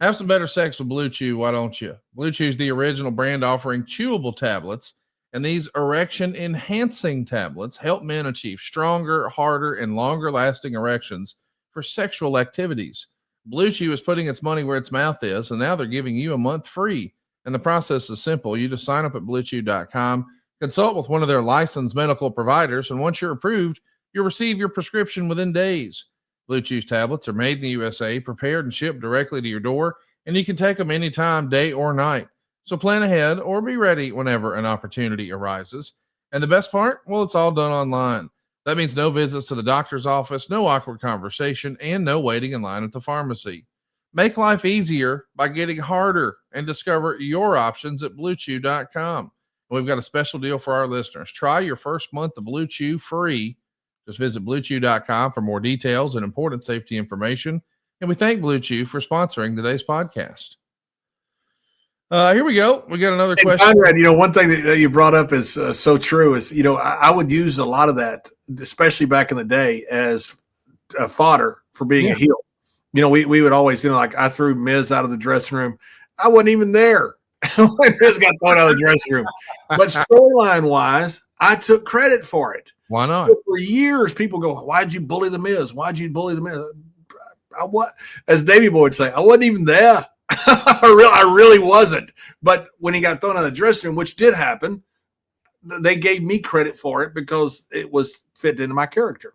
Have some better sex with BlueChew, why don't you? BlueChew is the original brand offering chewable tablets, and these erection enhancing tablets help men achieve stronger, harder, and longer lasting erections for sexual activities. BlueChew is putting its money where its mouth is, and now they're giving you a month free. And the process is simple. You just sign up at BlueChew.com, consult with one of their licensed medical providers, and once you're approved, you'll receive your prescription within days. BlueChew's tablets are made in the USA, prepared and shipped directly to your door, and you can take them anytime, day or night. So plan ahead or be ready whenever an opportunity arises. And the best part? Well, it's all done online. That means no visits to the doctor's office, no awkward conversation, and no waiting in line at the pharmacy. Make life easier by getting harder and discover your options at BlueChew.com. We've got a special deal for our listeners. Try your first month of Blue Chew free. Just visit BlueChew.com for more details and important safety information. And we thank Blue Chew for sponsoring today's podcast. Here we go. We got another question. Conrad, you know, one thing that you brought up is so true is, you know, I would use a lot of that, especially back in the day, as fodder for being a heel. You know, we would always, you know, like I threw Miz out of the dressing room. I wasn't even there when Miz got thrown out of the dressing room. But storyline wise, I took credit for it. Why not? So for years, people go, "Why'd you bully the Miz? Why'd you bully the Miz?" As Davey Boy would say, I wasn't even there. I really wasn't. But when he got thrown out of the dressing room, which did happen, they gave me credit for it because it was fit into my character.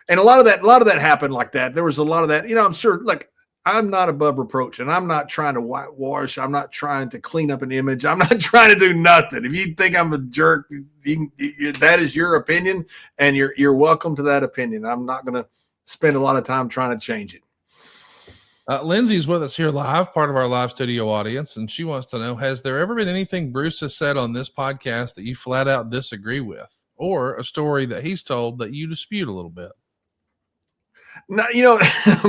And a lot of that happened like that. There was a lot of that. You know, I'm sure. Like, I'm not above reproach, and I'm not trying to whitewash. I'm not trying to clean up an image. I'm not trying to do nothing. If you think I'm a jerk, that is your opinion, and you're welcome to that opinion. I'm not going to spend a lot of time trying to change it. Lindsay's with us here live, part of our live studio audience, and she wants to know, has there ever been anything Bruce has said on this podcast that you flat out disagree with, or a story that he's told that you dispute a little bit? No, you know,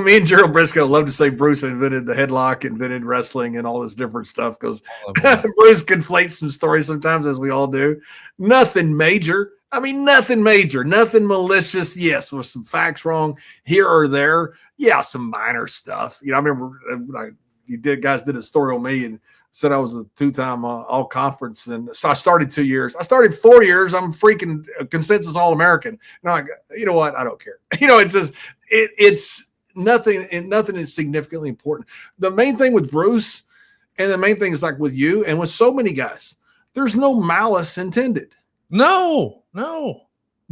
me and Gerald Briscoe love to say Bruce invented the headlock, invented wrestling, and all this different stuff, because Bruce conflates some stories sometimes, as we all do. Nothing major. I mean, nothing major, nothing malicious. Yes, with some facts wrong here or there. Yeah, some minor stuff. You know, I remember guys did a story on me and said I was a two-time all conference. And so I started 2 years. I started 4 years. I'm freaking consensus All-American. And I'm like, you know what? I don't care. You know, it's just, it's nothing, and nothing is significantly important. The main thing with Bruce, and the main thing is like with you and with so many guys, there's no malice intended. No.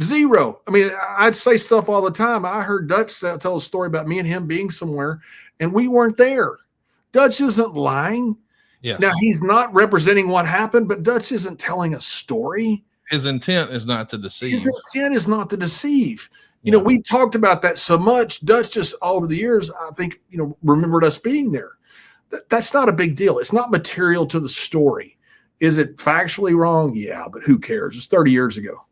Zero. I mean, I'd say stuff all the time. I heard Dutch tell a story about me and him being somewhere, and we weren't there. Dutch isn't lying. Yes. Now, he's not representing what happened, but Dutch isn't telling a story. His intent is not to deceive. His intent is not to deceive. You know, we talked about that so much. Dutch just over the years, I think, you know, remembered us being there. That's not a big deal. It's not material to the story. Is it factually wrong? Yeah, but who cares? It's 30 years ago.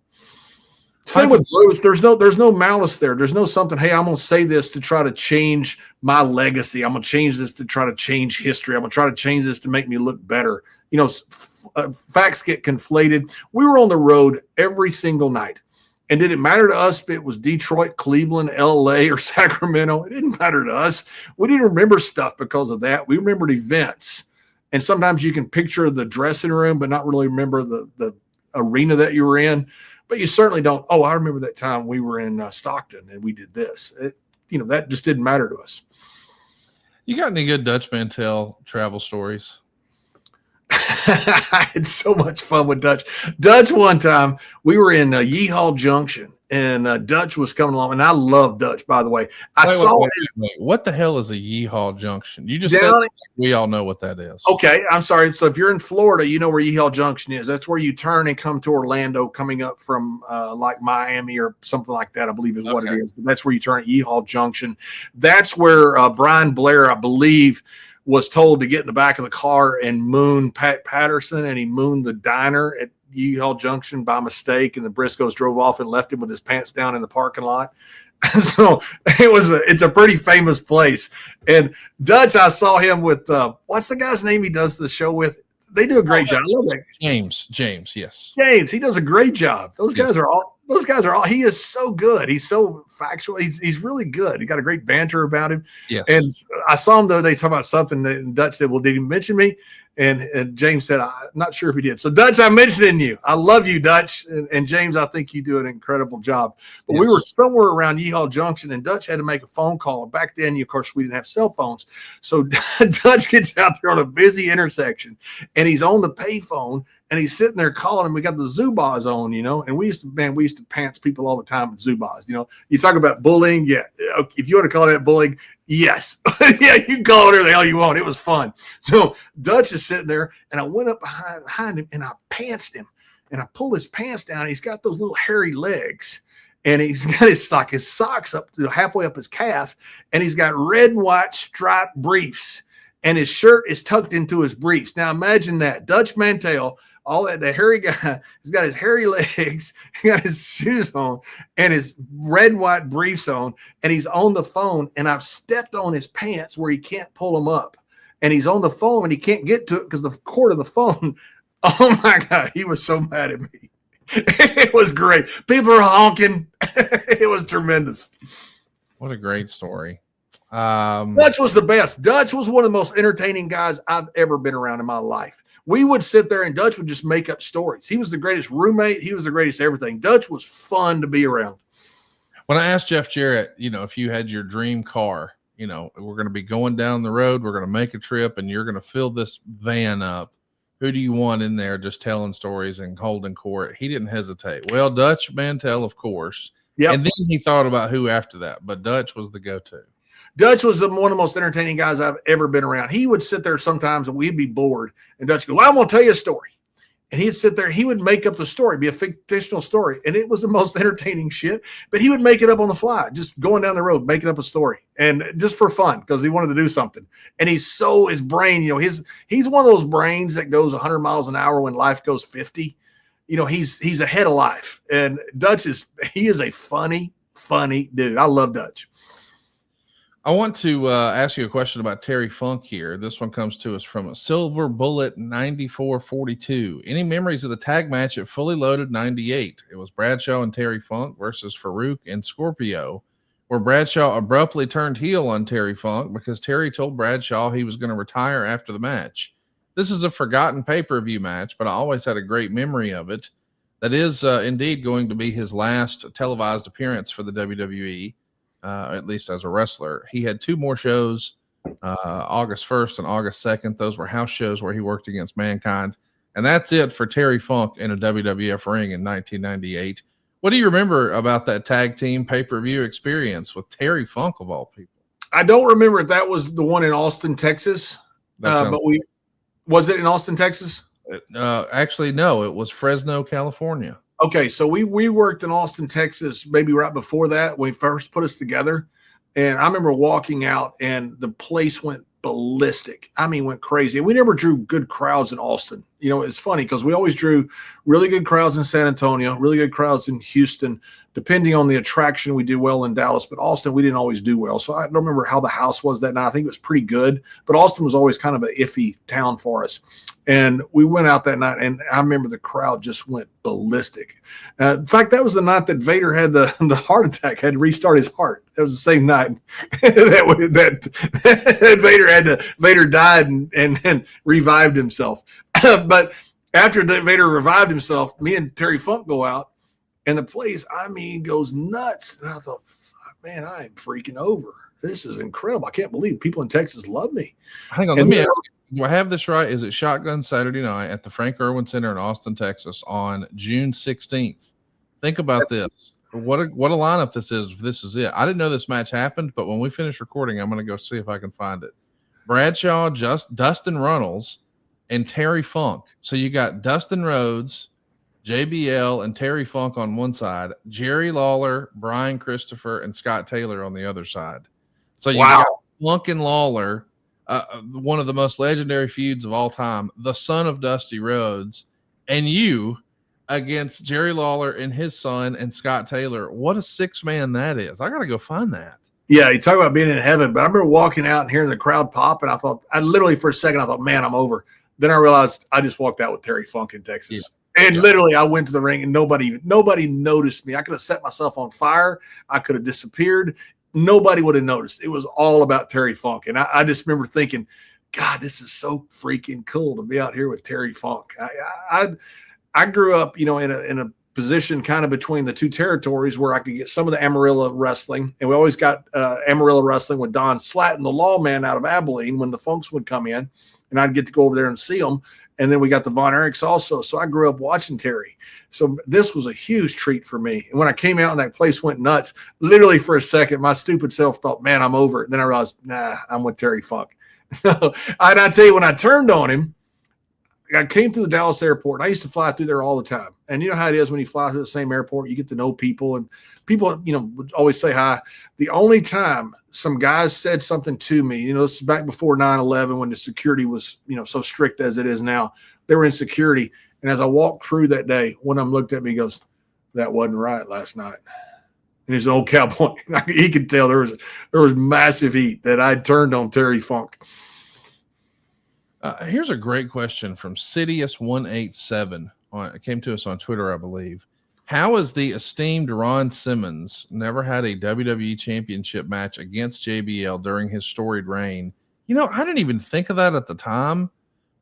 Same with Bruce. There's no malice there. There's no something, hey, I'm going to say this to try to change my legacy. I'm going to change this to try to change history. I'm going to try to change this to make me look better. You know, facts get conflated. We were on the road every single night. And did it matter to us if it was Detroit, Cleveland, LA, or Sacramento? It didn't matter to us. We didn't remember stuff because of that. We remembered events. And sometimes you can picture the dressing room, but not really remember the arena that you were in. But you certainly don't, oh, I remember that time we were in Stockton and we did this. That just didn't matter to us. You got any good Dutch Mantel travel stories? I had so much fun with Dutch. Dutch, one time we were in Yeehaw Junction, and Dutch was coming along, and I love Dutch, by the way. Wait. What the hell is a Yeehaw Junction? You just said we all know what that is. Okay, I'm sorry. So if you're in Florida, you know where Yeehaw Junction is. That's where you turn and come to Orlando, coming up from like Miami or something like that, I believe is what it is. But that's where you turn at Yeehaw Junction. That's where Brian Blair, I believe, was told to get in the back of the car and moon Pat Patterson, and he mooned the diner at Yeehaw Junction by mistake, and the Briscoes drove off and left him with his pants down in the parking lot. So it's a pretty famous place. And Dutch, I saw him with what's the guy's name he does the show with? They do a great job. I love that. James, yes. James, he does a great job. Those guys are all, he is so good. He's so factual. He's really good. He got a great banter about him. Yes. And I saw him the other day talk about something, and Dutch said, well, did he mention me? And James said, I'm not sure if he did. So Dutch, I'm mentioning you. I love you, Dutch. And James, I think you do an incredible job. But we were somewhere around Yeehaw Junction, and Dutch had to make a phone call. Back then, of course, we didn't have cell phones. So Dutch gets out there on a busy intersection, and he's on the payphone, and he's sitting there calling him. We got the Zubaz on, and we used to pants people all the time with Zubaz. You talk about bullying. Yeah. If you want to call that bullying, yes. Yeah, you can call it whatever the hell you want. It was fun. So Dutch is sitting there, and I went up behind him, and I pantsed him, and I pulled his pants down. He's got those little hairy legs, and he's got his socks up to halfway up his calf, and he's got red and white striped briefs, and his shirt is tucked into his briefs. Now imagine that. Dutch Mantel, all that, the hairy guy, he's got his hairy legs, he got his shoes on, and his red and white briefs on, and he's on the phone, and I've stepped on his pants where he can't pull them up. And he's on the phone, and he can't get to it because the cord of the phone. Oh, my God. He was so mad at me. It was great. People are honking. It was tremendous. What a great story. Dutch was the best. Dutch was one of the most entertaining guys I've ever been around in my life. We would sit there, and Dutch would just make up stories. He was the greatest roommate. He was the greatest everything. Dutch was fun to be around. When I asked Jeff Jarrett, if you had your dream car, we're going to be going down the road, we're going to make a trip, and you're going to fill this van up. Who do you want in there just telling stories and holding court? He didn't hesitate. Well, Dutch Mantel, of course. Yeah. And then he thought about who after that, but Dutch was the go-to. Dutch was one of the most entertaining guys I've ever been around. He would sit there sometimes, and we'd be bored, and Dutch would go, well, I'm going to tell you a story. And he'd sit there, he would make up the story, be a fictional story. And it was the most entertaining shit, but he would make it up on the fly, just going down the road, making up a story, and just for fun, because he wanted to do something. And his brain, he's one of those brains that goes 100 miles an hour when life goes 50. He's ahead of life. And Dutch he is a funny dude. I love Dutch. I want to ask you a question about Terry Funk here. This one comes to us from a Silver Bullet 9442. Any memories of the tag match at Fully Loaded 98? It was Bradshaw and Terry Funk versus Farouk and Scorpio, where Bradshaw abruptly turned heel on Terry Funk because Terry told Bradshaw he was going to retire after the match. This is a forgotten pay-per-view match, but I always had a great memory of it. That is indeed going to be his last televised appearance for the WWE. At least as a wrestler. He had two more shows, August 1st and August 2nd. Those were house shows where he worked against Mankind. And that's it for Terry Funk in a WWF ring in 1998. What do you remember about that tag team pay-per-view experience with Terry Funk of all people? I don't remember if that was the one in Austin, Texas. Was it in Austin, Texas? Actually, no, it was Fresno, California. Okay, so we worked in Austin, Texas, maybe right before that when we first put us together. And I remember walking out, and the place went ballistic. I mean, went crazy. And we never drew good crowds in Austin. it's funny because we always drew really good crowds in San Antonio, really good crowds in Houston. Depending on the attraction, we did well in Dallas, but Austin, we didn't always do well. So I don't remember how the house was that night. I think it was pretty good, but Austin was always kind of an iffy town for us. And we went out that night, and I remember the crowd just went ballistic. In fact, that was the night that Vader had the heart attack, had to restart his heart. That was the same night that Vader died and revived himself. But after Vader revived himself, me and Terry Funk go out, and the place, goes nuts. And I thought, man, I am freaking over. This is incredible. I can't believe people in Texas love me. Hang on, let me ask you, do I have this right? Is it Shotgun Saturday Night at the Frank Irwin Center in Austin, Texas on June 16th? Think about this. What a lineup this is. This is it. I didn't know this match happened, but when we finish recording, I'm going to go see if I can find it. Bradshaw, Dustin Runnels, and Terry Funk. So you got Dustin Rhodes, JBL, and Terry Funk on one side, Jerry Lawler, Brian Christopher, and Scott Taylor on the other side. So you got Funk and Lawler, one of the most legendary feuds of all time, the son of Dusty Rhodes, and you against Jerry Lawler and his son and Scott Taylor. What a six-man that is. I got to go find that. Yeah, you talk about being in heaven, but I remember walking out and hearing the crowd pop, and I literally for a second, I thought, man, I'm over. Then I realized I just walked out with Terry Funk in Texas. Yeah. And literally, I went to the ring, and nobody noticed me. I could have set myself on fire. I could have disappeared. Nobody would have noticed. It was all about Terry Funk. And I just remember thinking, God, this is so freaking cool to be out here with Terry Funk. I grew up, in a position kind of between the two territories where I could get some of the Amarillo wrestling. And we always got Amarillo wrestling with Don Slatton, the lawman out of Abilene, when the Funks would come in. And I'd get to go over there and see them. And then we got the Von Erichs also. So I grew up watching Terry. So this was a huge treat for me. And when I came out and that place went nuts, literally for a second, my stupid self thought, man, I'm over it. Then I realized, nah, I'm with Terry Funk. So I tell you, when I turned on him, I came to the Dallas airport, and I used to fly through there all the time. And you know how it is when you fly through the same airport, you get to know people, and people, would always say hi. The only time some guys said something to me, this is back before 9/11 when the security was, so strict as it is now. They were in security. And as I walked through that day, one of them looked at me and goes, that wasn't right last night. And he's an old cowboy. He could tell there was massive heat that I turned on Terry Funk. Here's a great question from Sidious187. It came to us on Twitter, I believe. How is the esteemed Ron Simmons never had a WWE championship match against JBL during his storied reign? I didn't even think of that at the time.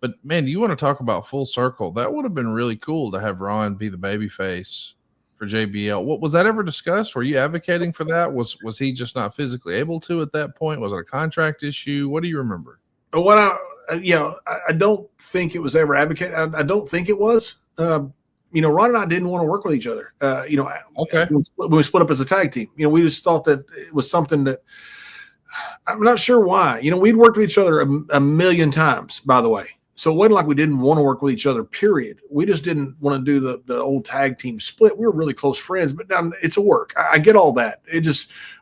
But, man, do you want to talk about full circle? That would have been really cool to have Ron be the babyface for JBL. What was that ever discussed? Were you advocating for that? Was he just not physically able to at that point? Was it a contract issue? What do you remember? I don't think it was ever advocated. I don't think it was. Ron and I didn't want to work with each other. Okay. When we split up as a tag team, we just thought that it was something that I'm not sure why. We'd worked with each other a million times, by the way. So it wasn't like we didn't want to work with each other, period. We just didn't want to do the old tag team split. We were really close friends, but now it's a work. I get all that.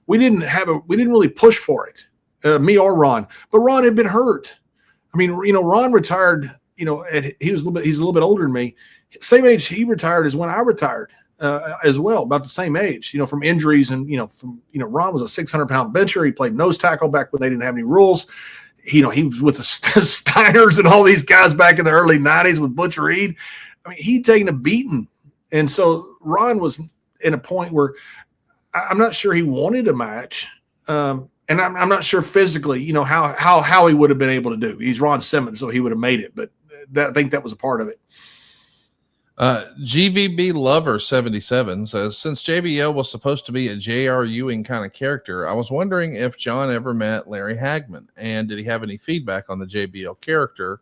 We didn't really push for it, me or Ron. But Ron had been hurt. Ron retired, he's a little bit older than me. Same age he retired as when I retired as well, about the same age, from injuries. And, Ron was a 600-pound bencher. He played nose tackle back when they didn't have any rules. He was with the Steiners and all these guys back in the early 90s with Butch Reed. He'd taken a beating. And so Ron was in a point where I'm not sure he wanted a match. And I'm not sure physically, how he would have been able to do. He's Ron Simmons, so he would have made it. But I think that was a part of it. GVB Lover 77 says, since JBL was supposed to be a J.R. Ewing kind of character, I was wondering if John ever met Larry Hagman, and did he have any feedback on the JBL character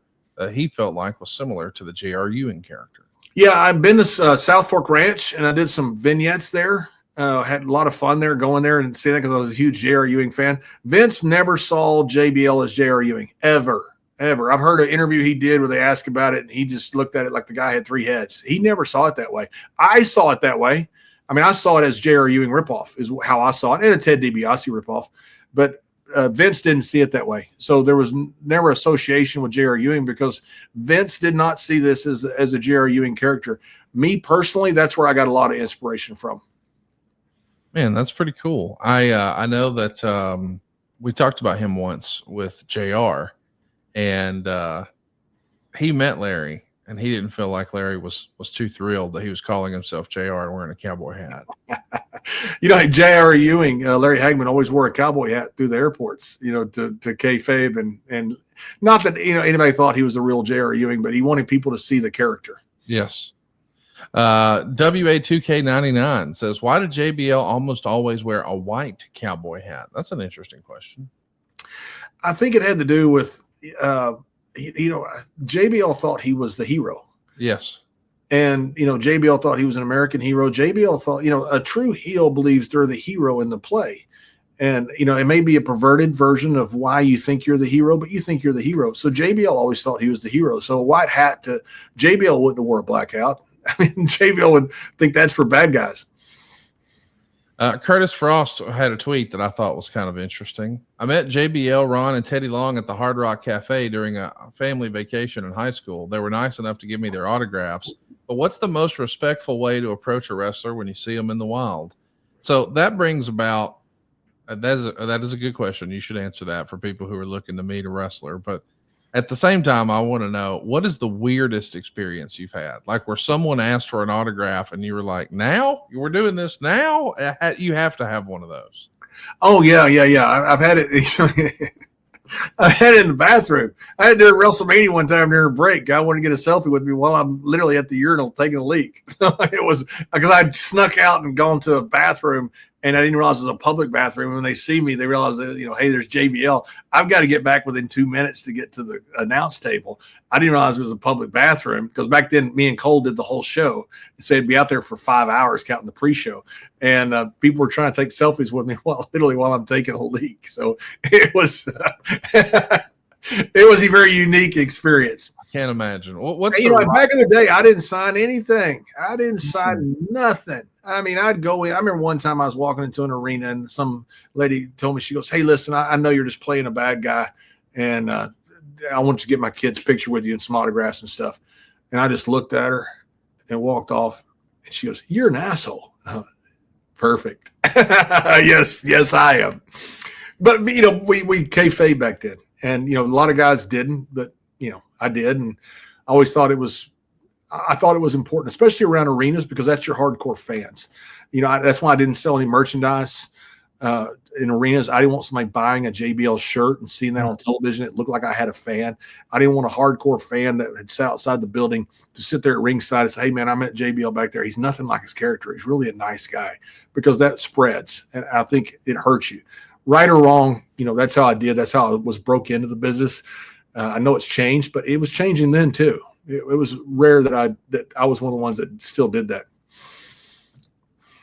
he felt like was similar to the J.R. Ewing character? Yeah, I've been to South Fork Ranch, and I did some vignettes there. Had a lot of fun there, going there and seeing that, because I was a huge J.R. Ewing fan. Vince never saw JBL as J.R. Ewing, ever. I've heard an interview he did where they asked about it, and he just looked at it like the guy had three heads. He never saw it that way. I saw it that way. I saw it as J.R. Ewing ripoff is how I saw it, and a Ted DiBiase ripoff. But Vince didn't see it that way. So there was never association with J.R. Ewing because Vince did not see this as a J.R. Ewing character. Me personally, that's where I got a lot of inspiration from. Man, that's pretty cool. I know that we talked about him once with JR, and he met Larry, and he didn't feel like Larry was too thrilled that he was calling himself JR and wearing a cowboy hat. Like J.R. Ewing, Larry Hagman always wore a cowboy hat through the airports, to kayfabe and not that anybody thought he was the real J.R. Ewing, but he wanted people to see the character. Yes. WA2K99 says, why did JBL almost always wear a white cowboy hat? That's an interesting question. I think it had to do with, JBL thought he was the hero. Yes. And, JBL thought he was an American hero. JBL thought, a true heel believes they're the hero in the play. And, it may be a perverted version of why you think you're the hero, but you think you're the hero. So JBL always thought he was the hero. So a white hat to JBL wouldn't have wore a black hat. I mean, JBL would think that's for bad guys. Curtis Frost had a tweet that I thought was kind of interesting. I met JBL, Ron, and Teddy Long at the Hard Rock Cafe during a family vacation in high school. They were nice enough to give me their autographs. But what's the most respectful way to approach a wrestler when you see them in the wild? So that brings about that is a good question. You should answer that for people who are looking to meet a wrestler. But at the same time, I want to know, what is the weirdest experience you've had? Like where someone asked for an autograph and you were like, now? We're doing this now? You have to have one of those. Oh, yeah. I've had it. I had it in the bathroom. I had it during WrestleMania one time during a break. Guy wanted to get a selfie with me while I'm literally at the urinal taking a leak. So it was because I snuck out and gone to a bathroom, and I didn't realize it was a public bathroom. And when they see me, they realize that, hey, there's JBL. I've got to get back within 2 minutes to get to the announce table. I didn't realize it was a public bathroom because back then me and Cole did the whole show. So he'd be out there for 5 hours counting the pre-show. And people were trying to take selfies with me while I'm taking a leak. So it was it was a very unique experience. Can't imagine. What's back in the day, I didn't sign anything. I didn't sign nothing. I mean, I'd go in. I remember one time I was walking into an arena and some lady told me, she goes, hey, listen, I know you're just playing a bad guy, and I want you to get my kid's picture with you and some autographs and stuff. And I just looked at her and walked off. And she goes, you're an asshole. Perfect. Yes, I am. But, we kayfabe back then. And, a lot of guys didn't, but, I did. And I always thought I thought it was important, especially around arenas, because that's your hardcore fans. That's why I didn't sell any merchandise in arenas. I didn't want somebody buying a JBL shirt and seeing that on television. It looked like I had a fan. I didn't want a hardcore fan that had sat outside the building to sit there at ringside and say, hey, man, I met JBL back there. He's nothing like his character. He's really a nice guy, because that spreads. And I think it hurts you. Right or wrong, that's how I did. That's how I was broke into the business. I know it's changed, but it was changing then too. It was rare that I was one of the ones that still did that.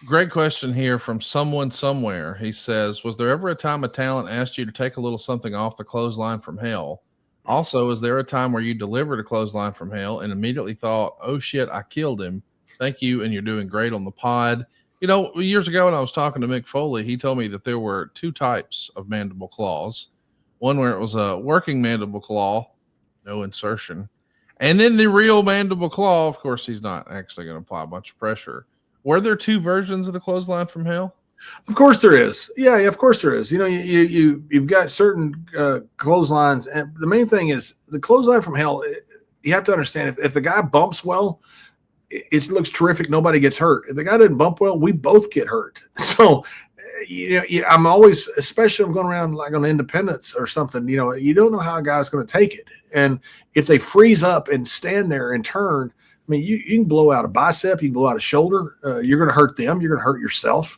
Great question here from someone somewhere. He says, was there ever a time a talent asked you to take a little something off the clothesline from hell? Also, is there a time where you delivered a clothesline from hell and immediately thought, oh shit, I killed him? Thank you. And you're doing great on the pod. Years ago when I was talking to Mick Foley, he told me that there were two types of mandible claws. One where it was a working mandible claw, no insertion. And then the real mandible claw, of course, he's not actually going to apply a bunch of pressure. Were there two versions of the clothesline from hell? Of course there is. Yeah, of course there is. You've got certain clotheslines. And the main thing is the clothesline from hell, you have to understand, if the guy bumps well, it looks terrific. Nobody gets hurt. If the guy didn't bump well, we both get hurt. So, I'm always, especially if I'm going around like on Independence or something, you don't know how a guy's going to take it. And if they freeze up and stand there and turn, I mean, you can blow out a bicep, you can blow out a shoulder. You're going to hurt them. You're going to hurt yourself.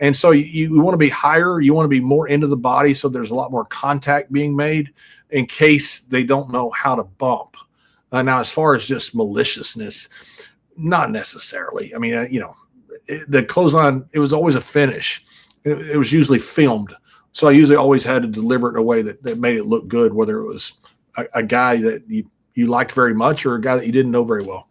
And so you want to be higher. You want to be more into the body. So there's a lot more contact being made in case they don't know how to bump. Now, as far as just maliciousness, not necessarily. I mean, the clothesline, it was always a finish. It was usually filmed. So I usually always had to deliver it in a way that made it look good, whether it was a guy that you liked very much or a guy that you didn't know very well.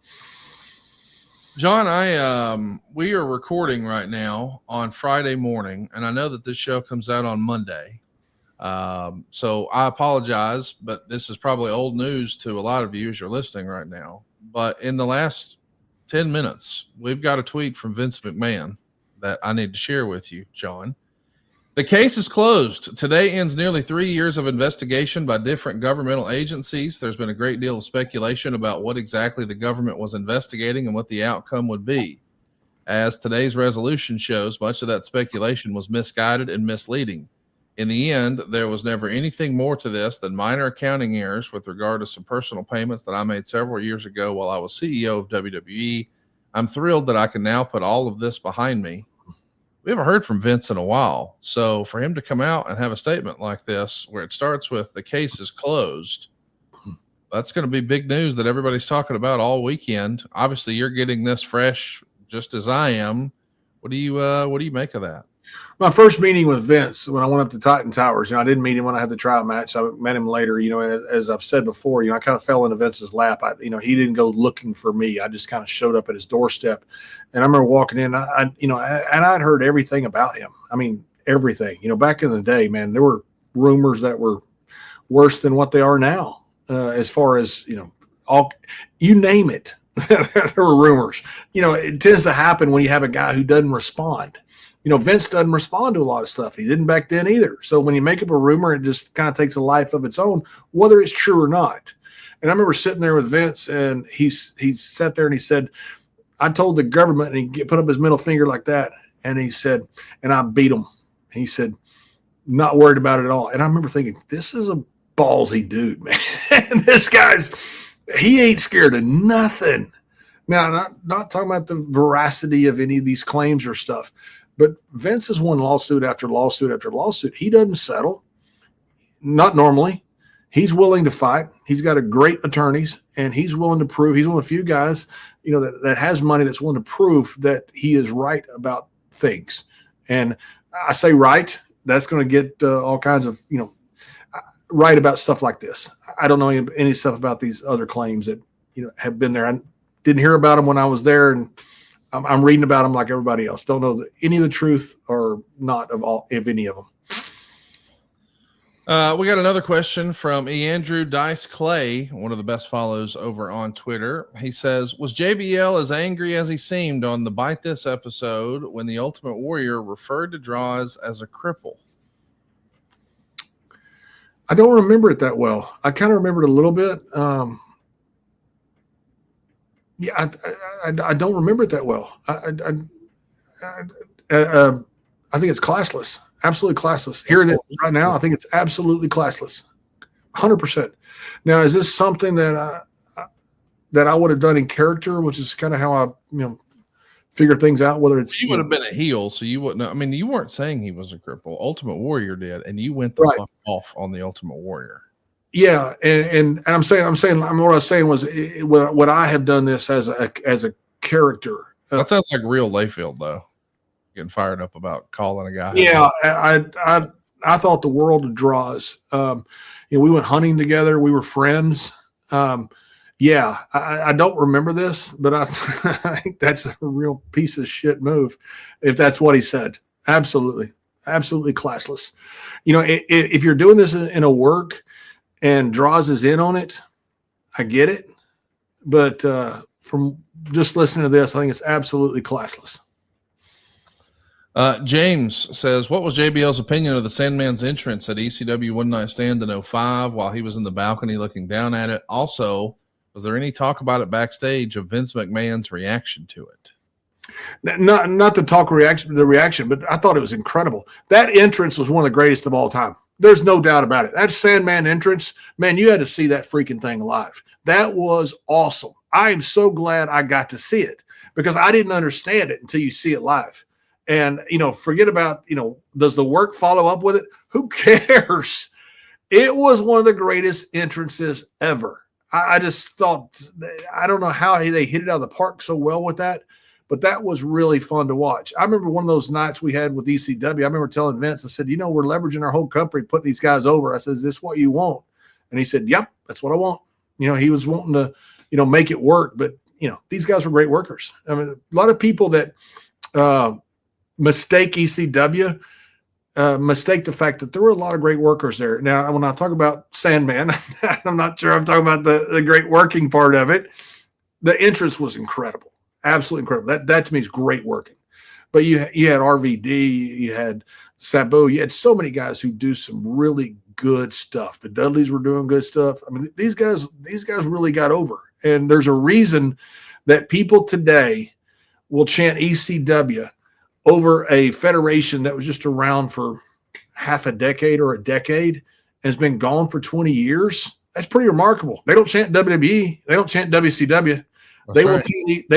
John, we are recording right now on Friday morning, and I know that this show comes out on Monday. So I apologize, but this is probably old news to a lot of you as you're listening right now. But in the last 10 minutes, we've got a tweet from Vince McMahon that I need to share with you, John. The case is closed. Today ends nearly 3 years of investigation by different governmental agencies. There's been a great deal of speculation about what exactly the government was investigating and what the outcome would be. As today's resolution shows, much of that speculation was misguided and misleading. In the end, there was never anything more to this than minor accounting errors with regard to some personal payments that I made several years ago while I was CEO of WWE. I'm thrilled that I can now put all of this behind me. We haven't heard from Vince in a while. So for him to come out and have a statement like this, where it starts with the case is closed, that's going to be big news that everybody's talking about all weekend. Obviously, you're getting this fresh just as I am. What do you make of that? My first meeting with Vince when I went up to Titan Towers, I didn't meet him when I had the trial match. I met him later, and as I've said before, I kind of fell into Vince's lap. He didn't go looking for me. I just kind of showed up at his doorstep, and I remember walking in. And I'd heard everything about him. I mean, everything. Back in the day, man, there were rumors that were worse than what they are now. As far as all you name it, there were rumors. It tends to happen when you have a guy who doesn't respond. Vince doesn't respond to a lot of stuff. He didn't back then either. So when you make up a rumor, it just kind of takes a life of its own, whether it's true or not. And I remember sitting there with Vince, and he sat there and he said, I told the government, and he put up his middle finger like that. And he said, and I beat him. He said, not worried about it at all. And I remember thinking, this is a ballsy dude, man. This he ain't scared of nothing. Now, not talking about the veracity of any of these claims or stuff. But Vince has won lawsuit after lawsuit after lawsuit. He doesn't settle, not normally. He's willing to fight. He's got a great attorneys, and he's willing to prove. He's one of the few guys, that has money that's willing to prove that he is right about things. And I say right, that's going to get all kinds of, right about stuff like this. I don't know any stuff about these other claims that, have been there. I didn't hear about them when I was there, and I'm reading about them like everybody else. Don't know any of the truth or not of any of them. We got another question from Andrew Dice Clay, one of the best follows over on Twitter. He says, was JBL as angry as he seemed on the Bite This episode when the Ultimate Warrior referred to Draws as a cripple? I don't remember it that well. I kind of remember it a little bit. Yeah, I don't remember it that well. I think it's classless, absolutely classless. Hearing it right now, I think it's absolutely classless, 100%. Now, is this something that I would have done in character, which is kind of how I figure things out? Whether it's you would have been a heel, so you wouldn't. I mean, you weren't saying he was a cripple. Ultimate Warrior did, and you went the fuck off on the Ultimate Warrior. Yeah, and I'm saying what I was saying was what I have done this as a character. That sounds like real Layfield though, getting fired up about calling a guy. Yeah, I thought the world of Draws. We went hunting together. We were friends. Yeah, I don't remember this, but I think that's a real piece of shit move, if that's what he said. Absolutely classless. If you're doing this in a work and Draws is in on it, I get it. But from just listening to this, I think it's absolutely classless. James says, what was JBL's opinion of the Sandman's entrance at ECW One Night Stand in 05 while he was in the balcony looking down at it? Also, was there any talk about it backstage of Vince McMahon's reaction to it? Not the reaction, but I thought it was incredible. That entrance was one of the greatest of all time. There's no doubt about it. That Sandman entrance, man, you had to see that freaking thing live. That was awesome. I am so glad I got to see it because I didn't understand it until you see it live. And, forget about, does the work follow up with it? Who cares? It was one of the greatest entrances ever. I just thought, I don't know how they hit it out of the park so well with that, but that was really fun to watch. I remember one of those nights we had with ECW. I remember telling Vince, I said, we're leveraging our whole company, putting these guys over. I said, is this what you want? And he said, yep, that's what I want. He was wanting to, make it work. But, these guys were great workers. I mean, a lot of people that mistake ECW mistake the fact that there were a lot of great workers there. Now, when I talk about Sandman, I'm not sure I'm talking about the great working part of it. The entrance was incredible, absolutely incredible. That to me is great working. But you had RVD, you had Sabu, you had so many guys who do some really good stuff. The Dudleys were doing good stuff. I mean, these guys really got over. And there's a reason that people today will chant ECW over a federation that was just around for half a decade or a decade and has been gone for 20 years. That's pretty remarkable. They don't chant WWE. They don't chant WCW. They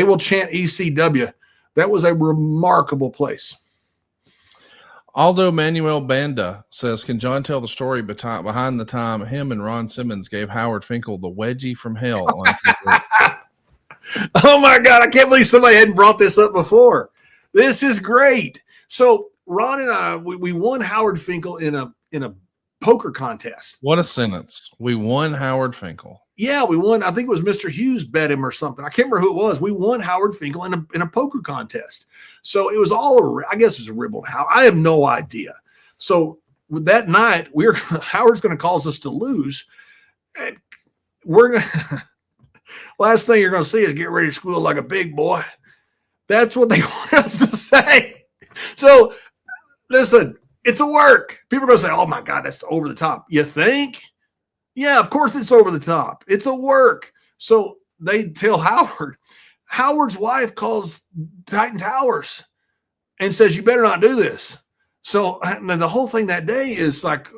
will chant ECW. That was a remarkable place. Aldo Manuel Banda says, can John tell the story behind the time him and Ron Simmons gave Howard Finkel the wedgie from hell? Oh my God. I can't believe somebody hadn't brought this up before. This is great. So Ron and I, we won Howard Finkel in a poker contest. What a sentence. We won Howard Finkel. Yeah, we won. I think it was Mr. Hughes bet him or something. I can't remember who it was. We won Howard Finkel in a poker contest. So it was I guess it was a ribble. I have no idea. So that night, Howard's going to cause us to lose. And we're going to, last thing you're going to see is get ready to squeal like a big boy. That's what they want us to say. So listen, it's a work. People are going to say, oh my God, that's over the top. You think? Yeah, of course it's over the top. It's a work. So they tell Howard. Howard's wife calls Titan Towers and says, you better not do this. So the whole thing that day is like,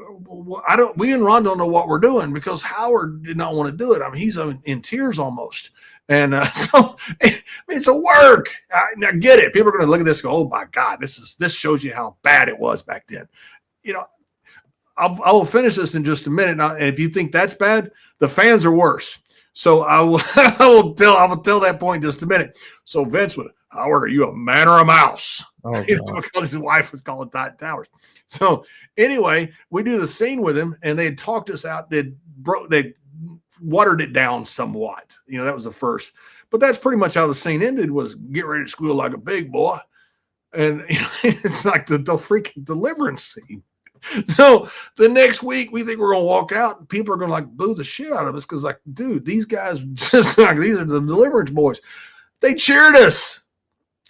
we and Ron don't know what we're doing because Howard did not want to do it. I mean, he's in tears almost. And so it's a work. Now get it. People are going to look at this and go, oh my God, this shows you how bad it was back then. You know, I will finish this in just a minute. Now, and if you think that's bad, the fans are worse. So I will tell that point in just a minute. So Vince would, Howard, are you a man or a mouse? Oh, because his wife was calling Titan Towers. So anyway, we do the scene with him, and they had talked us out. They watered it down somewhat. You know, that was the first. But that's pretty much how the scene ended, was get ready to squeal like a big boy. And you know, it's like the freaking deliverance scene. So the next week we think we're going to walk out and people are going to like boo the shit out of us. Cause like, dude, these guys just like, these are the deliverance boys. They cheered us.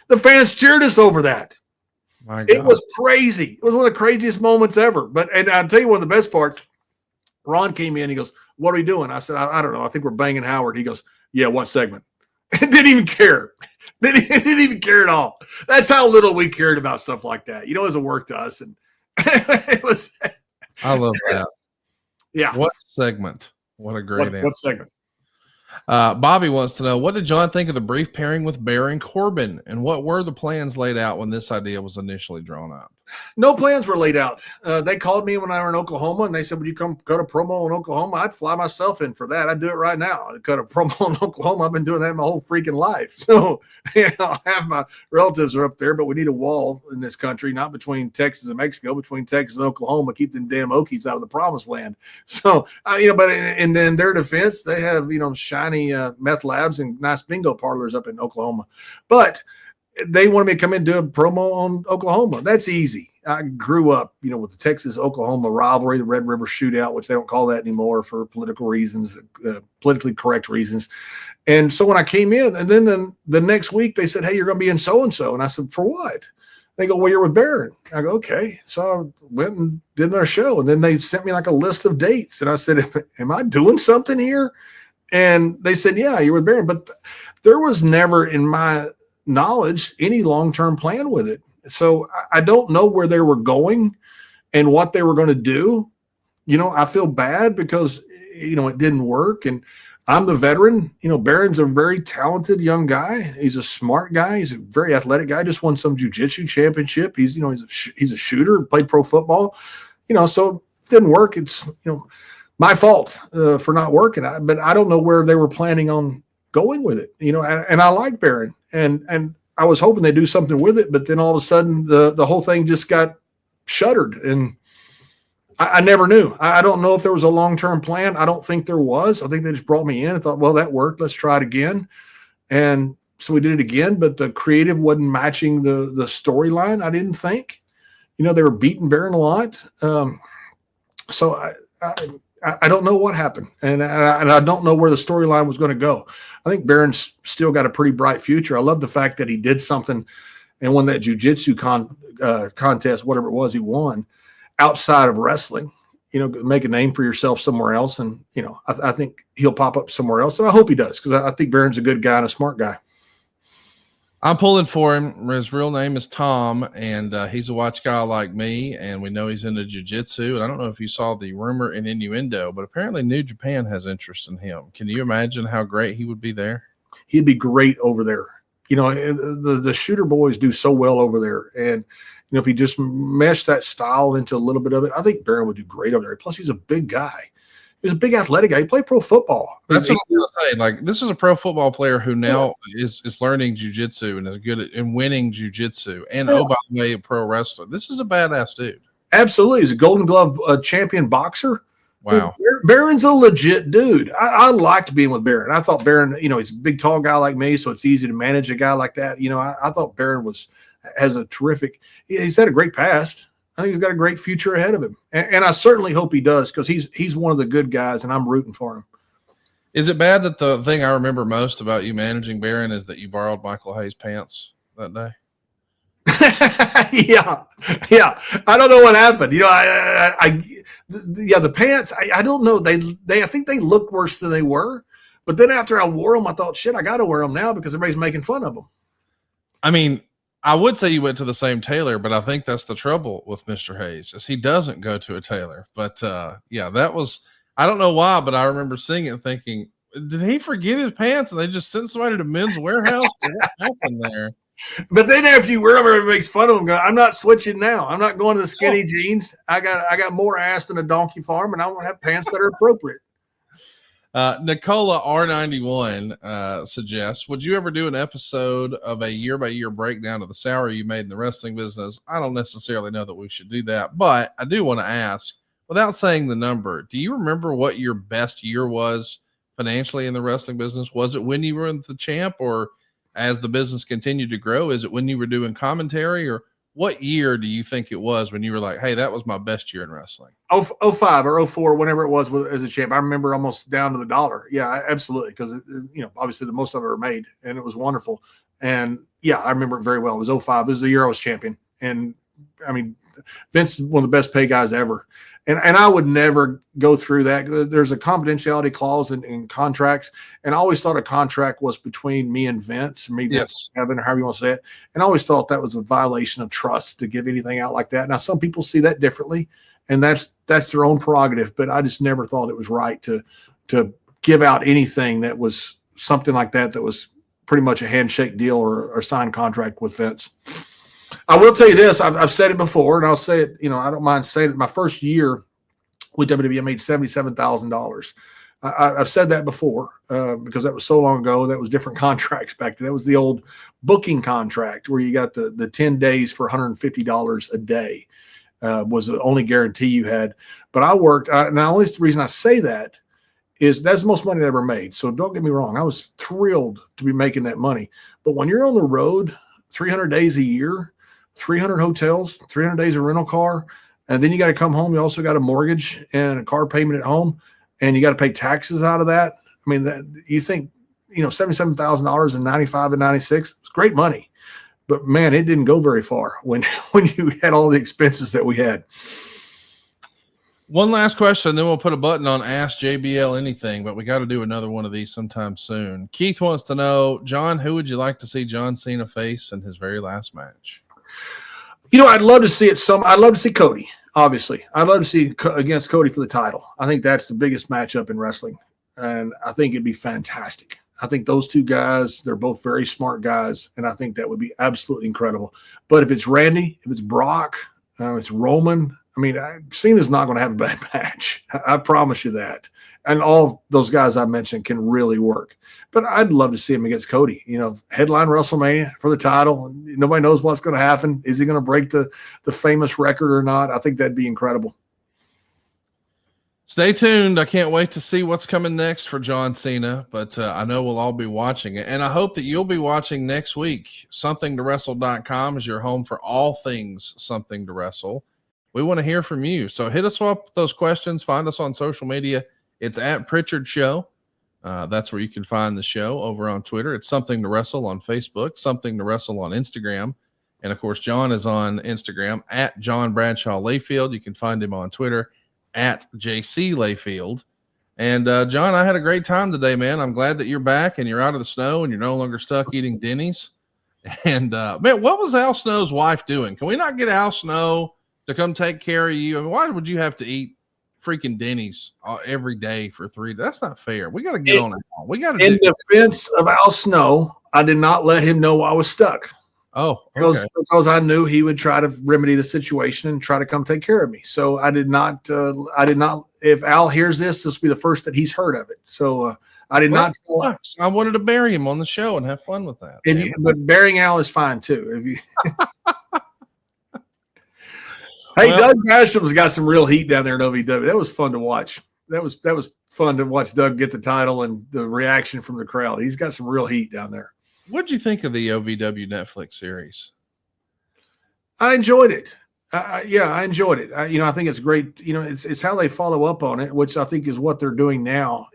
The fans cheered us over that. My God. It was crazy. It was one of the craziest moments ever. And I'll tell you one of the best parts. Ron came in, he goes, what are we doing? I said, I don't know. I think we're banging Howard. He goes, yeah, what segment? Didn't even care. Didn't even care at all. That's how little we cared about stuff like that. You know, it was a work to us. And it was. I love that. Yeah. What segment? What a great answer. What segment? Bobby wants to know, what did John think of the brief pairing with Bear and Corbin? And what were the plans laid out when this idea was initially drawn up? No plans were laid out. They called me when I were in Oklahoma, and they said, would you come cut a promo in Oklahoma? I'd fly myself in for that. I'd do it right now. I'd cut a promo in Oklahoma. I've been doing that my whole freaking life. So you know, half my relatives are up there, but we need a wall in this country, not between Texas and Mexico, between Texas and Oklahoma. Keep them damn Okies out of the promised land. So, you know, but in their defense, they have, you know, shiny meth labs and nice bingo parlors up in Oklahoma. But they wanted me to come in and do a promo on Oklahoma. That's easy. I grew up, you know, with the Texas-Oklahoma rivalry, the Red River Shootout, which they don't call that anymore for political reasons, politically correct reasons. And so when I came in, and then the next week they said, hey, you're going to be in so-and-so. And I said, for what? They go, well, you're with Barron. I go, okay. So I went and did our show. And then they sent me like a list of dates. And I said, am I doing something here? And they said, yeah, you're with Barron. But there was never in my knowledge any long-term plan with it. So I don't know where they were going and what they were going to do. You know, I feel bad because, you know, it didn't work. And I'm the veteran. You know, Barron's a very talented young guy. He's a smart guy. He's a very athletic guy. Just won some jiu-jitsu championship. He's, you know, he's a shooter, played pro football, you know, so it didn't work. It's, you know, my fault for not working. But I don't know where they were planning on going with it, you know, and I like Barron. And I was hoping they'd do something with it, but then all of a sudden the whole thing just got shuttered, and I never knew. I don't know if there was a long-term plan. I don't think there was. I think they just brought me in and thought, well, that worked. Let's try it again. And so we did it again, but the creative wasn't matching the storyline, I didn't think. they were beating Barron a lot. So I don't know what happened, and I don't know where the storyline was going to go. I think Barron's still got a pretty bright future. I love the fact that he did something and won that jiu-jitsu contest, whatever it was he won, outside of wrestling. Make a name for yourself somewhere else, and I think he'll pop up somewhere else, and I hope he does, because I think Barron's a good guy and a smart guy. I'm pulling for him. His real name is Tom, and he's a watch guy like me, and we know he's into jiu-jitsu. And I don't know if you saw the rumor and innuendo, but apparently New Japan has interest in him. Can you imagine how great he would be there? He'd be great over there. The shooter boys do so well over there, and if he just meshed that style into a little bit of it, I think Barron would do great over there. Plus, he's a big guy. He's a big athletic guy. He played pro football. That's what I'm going to say. Like, this is a pro football player who now is learning jiu-jitsu and is good at winning jiu-jitsu. And, oh, by the way, a pro wrestler. This is a badass dude. Absolutely. He's a Golden Glove champion boxer. Wow. Barron's a legit dude. I liked being with Barron. I thought Barron, he's a big, tall guy like me, so it's easy to manage a guy like that. I thought Barron has a terrific – he's had a great past. I think he's got a great future ahead of him. And I certainly hope he does, because he's one of the good guys, and I'm rooting for him. Is it bad that the thing I remember most about you managing Barron is that you borrowed Michael Hayes' pants that day? Yeah. I don't know what happened. The pants, I don't know. I think they looked worse than they were. But then after I wore them, I thought, shit, I got to wear them now because everybody's making fun of them. I mean, I would say you went to the same tailor, but I think that's the trouble with Mr. Hayes, is he doesn't go to a tailor. But that was, I don't know why, but I remember seeing it and thinking, did he forget his pants and they just sent somebody to Men's Warehouse? What happened there? But then after you wear them, everybody makes fun of them. I'm not switching now. I'm not going to the skinny jeans. I got more ass than a donkey farm, and I want to have pants that are appropriate. Nicola R91 suggests, would you ever do an episode of a year-by-year breakdown of the salary you made in the wrestling business? I don't necessarily know that we should do that, but I do want to ask, without saying the number, do you remember what your best year was financially in the wrestling business? Was it when you were in the champ, or as the business continued to grow? Is it when you were doing commentary, or what year do you think it was when you were like, hey, that was my best year in wrestling? 05 or 04, whenever it was as a champ. I remember almost down to the dollar. Yeah, absolutely. Because, obviously the most of it were made, and it was wonderful. And yeah, I remember it very well. It was 05. It was the year I was champion. And I mean, Vince is one of the best paid guys ever. And I would never go through that. There's a confidentiality clause in contracts. And I always thought a contract was between me and Vince, Vince, Kevin, or however you want to say it. And I always thought that was a violation of trust to give anything out like that. Now, some people see that differently, and that's their own prerogative. But I just never thought it was right to give out anything that was something like that was pretty much a handshake deal or signed contract with Vince. I will tell you this. I've said it before, and I'll say it. I don't mind saying it. My first year with WWE, I made $77,000. I've said that before because that was so long ago. That was different contracts back then. That was the old booking contract where you got the 10 days for $150 a day was the only guarantee you had. But I worked. Now, only the reason I say that is that's the most money I ever made. So don't get me wrong. I was thrilled to be making that money. But when you're on the road 300 days a year, 300 hotels, 300 days of rental car, and then you got to come home. You also got a mortgage and a car payment at home, and you got to pay taxes out of that. I mean, you think, $77,000 in 95 and 96, it's great money. But man, it didn't go very far when you had all the expenses that we had. One last question, then we'll put a button on Ask JBL Anything, but we got to do another one of these sometime soon. Keith wants to know, John, who would you like to see John Cena face in his very last match? I'd love to see it. I'd love to see Cody, obviously. I'd love to see against Cody for the title. I think that's the biggest matchup in wrestling, and I think it'd be fantastic. I think those two guys, they're both very smart guys, and I think that would be absolutely incredible. But if it's Randy, if it's Brock, it's Roman, Cena's not going to have a bad match. I promise you that. And all those guys I mentioned can really work. But I'd love to see him against Cody. Headline WrestleMania for the title. Nobody knows what's going to happen. Is he going to break the famous record or not? I think that'd be incredible. Stay tuned. I can't wait to see what's coming next for John Cena, but I know we'll all be watching it. And I hope that you'll be watching next week. SomethingToWrestle.com is your home for all things Something to Wrestle. We want to hear from you. So hit us up with those questions. Find us on social media. It's at Prichard Show. That's where you can find the show. Over on Twitter, it's Something to Wrestle on Facebook, Something to Wrestle on Instagram. And of course, John is on Instagram at John Bradshaw Layfield. You can find him on Twitter at JC Layfield. And John, I had a great time today, man. I'm glad that you're back and you're out of the snow and you're no longer stuck eating Denny's. And man, what was Al Snow's wife doing? Can we not get Al Snow to come take care of you? I mean, why would you have to eat freaking Denny's every day for 3 days? That's not fair. We got to get on it. We got to. In defense of Al Snow, I did not let him know I was stuck. Oh, okay. Because I knew he would try to remedy the situation and try to come take care of me. So I did not. If Al hears this will be the first that he's heard of it. So I did not. I wanted to bury him on the show and have fun with that. But burying Al is fine too. If you. Hey, Doug Basham's got some real heat down there in OVW. That was fun to watch. That was fun to watch Doug get the title and the reaction from the crowd. He's got some real heat down there. What did you think of the OVW Netflix series? I enjoyed it. I enjoyed it. I think it's great. It's how they follow up on it, which I think is what they're doing now.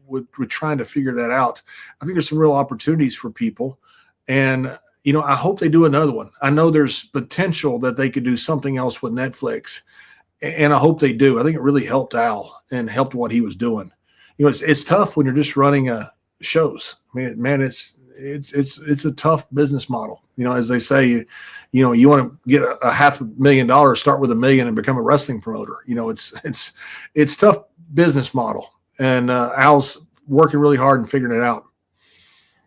With trying to figure that out. I think there's some real opportunities for people, and I hope they do another one. I know there's potential that they could do something else with Netflix, and I hope they do. I think it really helped Al and helped what he was doing. It's tough when you're just running shows. I mean, man, it's a tough business model. As they say, you want to get a $500,000, start with $1 million and become a wrestling promoter. It's tough business model, and Al's working really hard and figuring it out.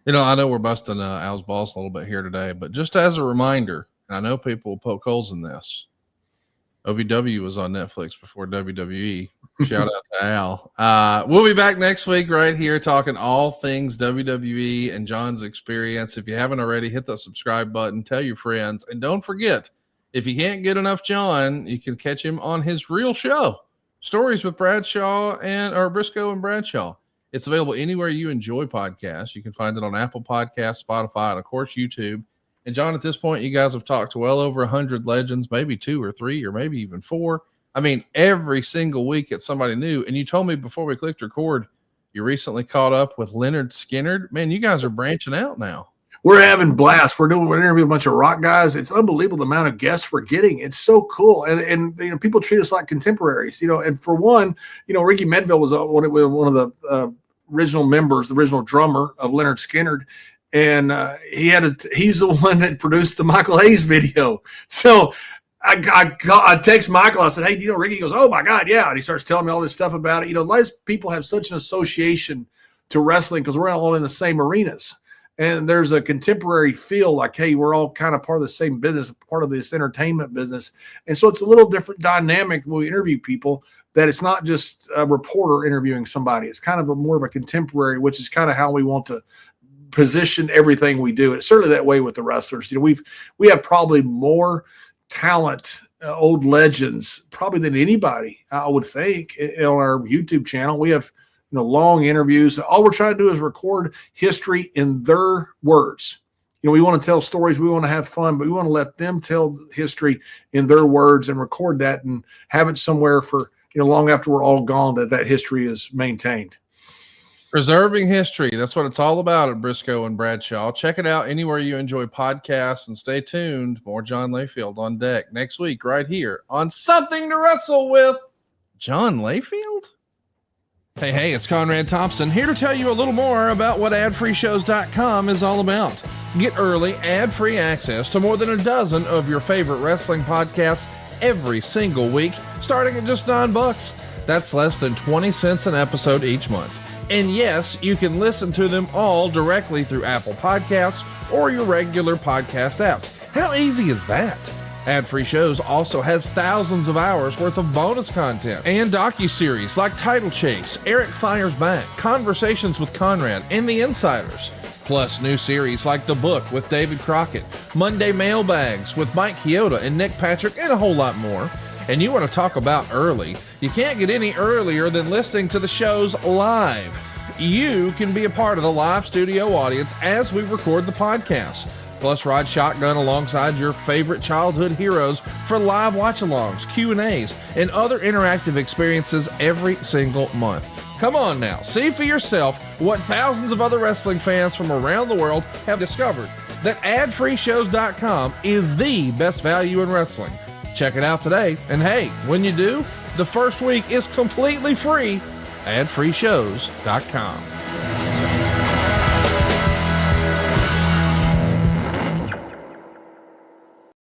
I know we're busting Al's balls a little bit here today, but just as a reminder, and I know people will poke holes in this, OVW was on Netflix before WWE. Shout out to Al. We'll be back next week right here talking all things WWE and John's experience. If you haven't already, hit that subscribe button, tell your friends, and don't forget, if you can't get enough John, you can catch him on his real show, Stories with Briscoe and Bradshaw. It's available anywhere you enjoy podcasts. You can find it on Apple Podcasts, Spotify, and of course, YouTube. And John, at this point, you guys have talked to well over 100 legends, maybe 2 or 3, or maybe even 4. I mean, every single week it's somebody new. And you told me before we clicked record, you recently caught up with Leonard Skinner. Man, you guys are branching out now. We're having blasts. We're interviewing a bunch of rock guys. It's unbelievable the amount of guests we're getting. It's so cool. And people treat us like contemporaries, and for one, Ricky Medville was one of the original members, the original drummer of Leonard Skinner. And he's the one that produced the Michael Hayes video. So I text Michael. I said, "Hey, Ricky?" He goes, "Oh my God, yeah." And he starts telling me all this stuff about it. Less people have such an association to wrestling because we're all in the same arenas. And there's a contemporary feel like, hey, we're all kind of part of the same business, part of this entertainment business. And so it's a little different dynamic when we interview people, that it's not just a reporter interviewing somebody. It's kind of more of a contemporary, which is kind of how we want to position everything we do. It's certainly that way with the wrestlers. We have probably more talent, old legends, probably than anybody, I would think, on our YouTube channel. We have long interviews. All we're trying to do is record history in their words. We want to tell stories. We want to have fun, but we want to let them tell history in their words and record that and have it somewhere for, long after we're all gone, that history is maintained. Preserving history. That's what it's all about at Briscoe and Bradshaw. Check it out anywhere you enjoy podcasts, and stay tuned. More John Layfield on deck next week right here on Something to Wrestle with John Layfield. Hey, it's Conrad Thompson here to tell you a little more about what adfreeshows.com is all about. Get early, ad-free access to more than a dozen of your favorite wrestling podcasts every single week, starting at just $9. That's less than 20 cents an episode each month. And yes, you can listen to them all directly through Apple Podcasts or your regular podcast apps. How easy is that? Ad-free shows also has thousands of hours worth of bonus content and docuseries like Title Chase, Eric Fires Back, Conversations with Conrad, and The Insiders. Plus new series like The Book with David Crockett, Monday Mailbags with Mike Chioda and Nick Patrick, and a whole lot more. and you want to talk about early, you can't get any earlier than listening to the shows live. You can be a part of the live studio audience as we record the podcast. Plus, ride shotgun alongside your favorite childhood heroes for live watch-alongs, Q&As, and other interactive experiences every single month. Come on now, see for yourself what thousands of other wrestling fans from around the world have discovered, that adfreeshows.com is the best value in wrestling. Check it out today, and hey, when you do, the first week is completely free. adfreeshows.com.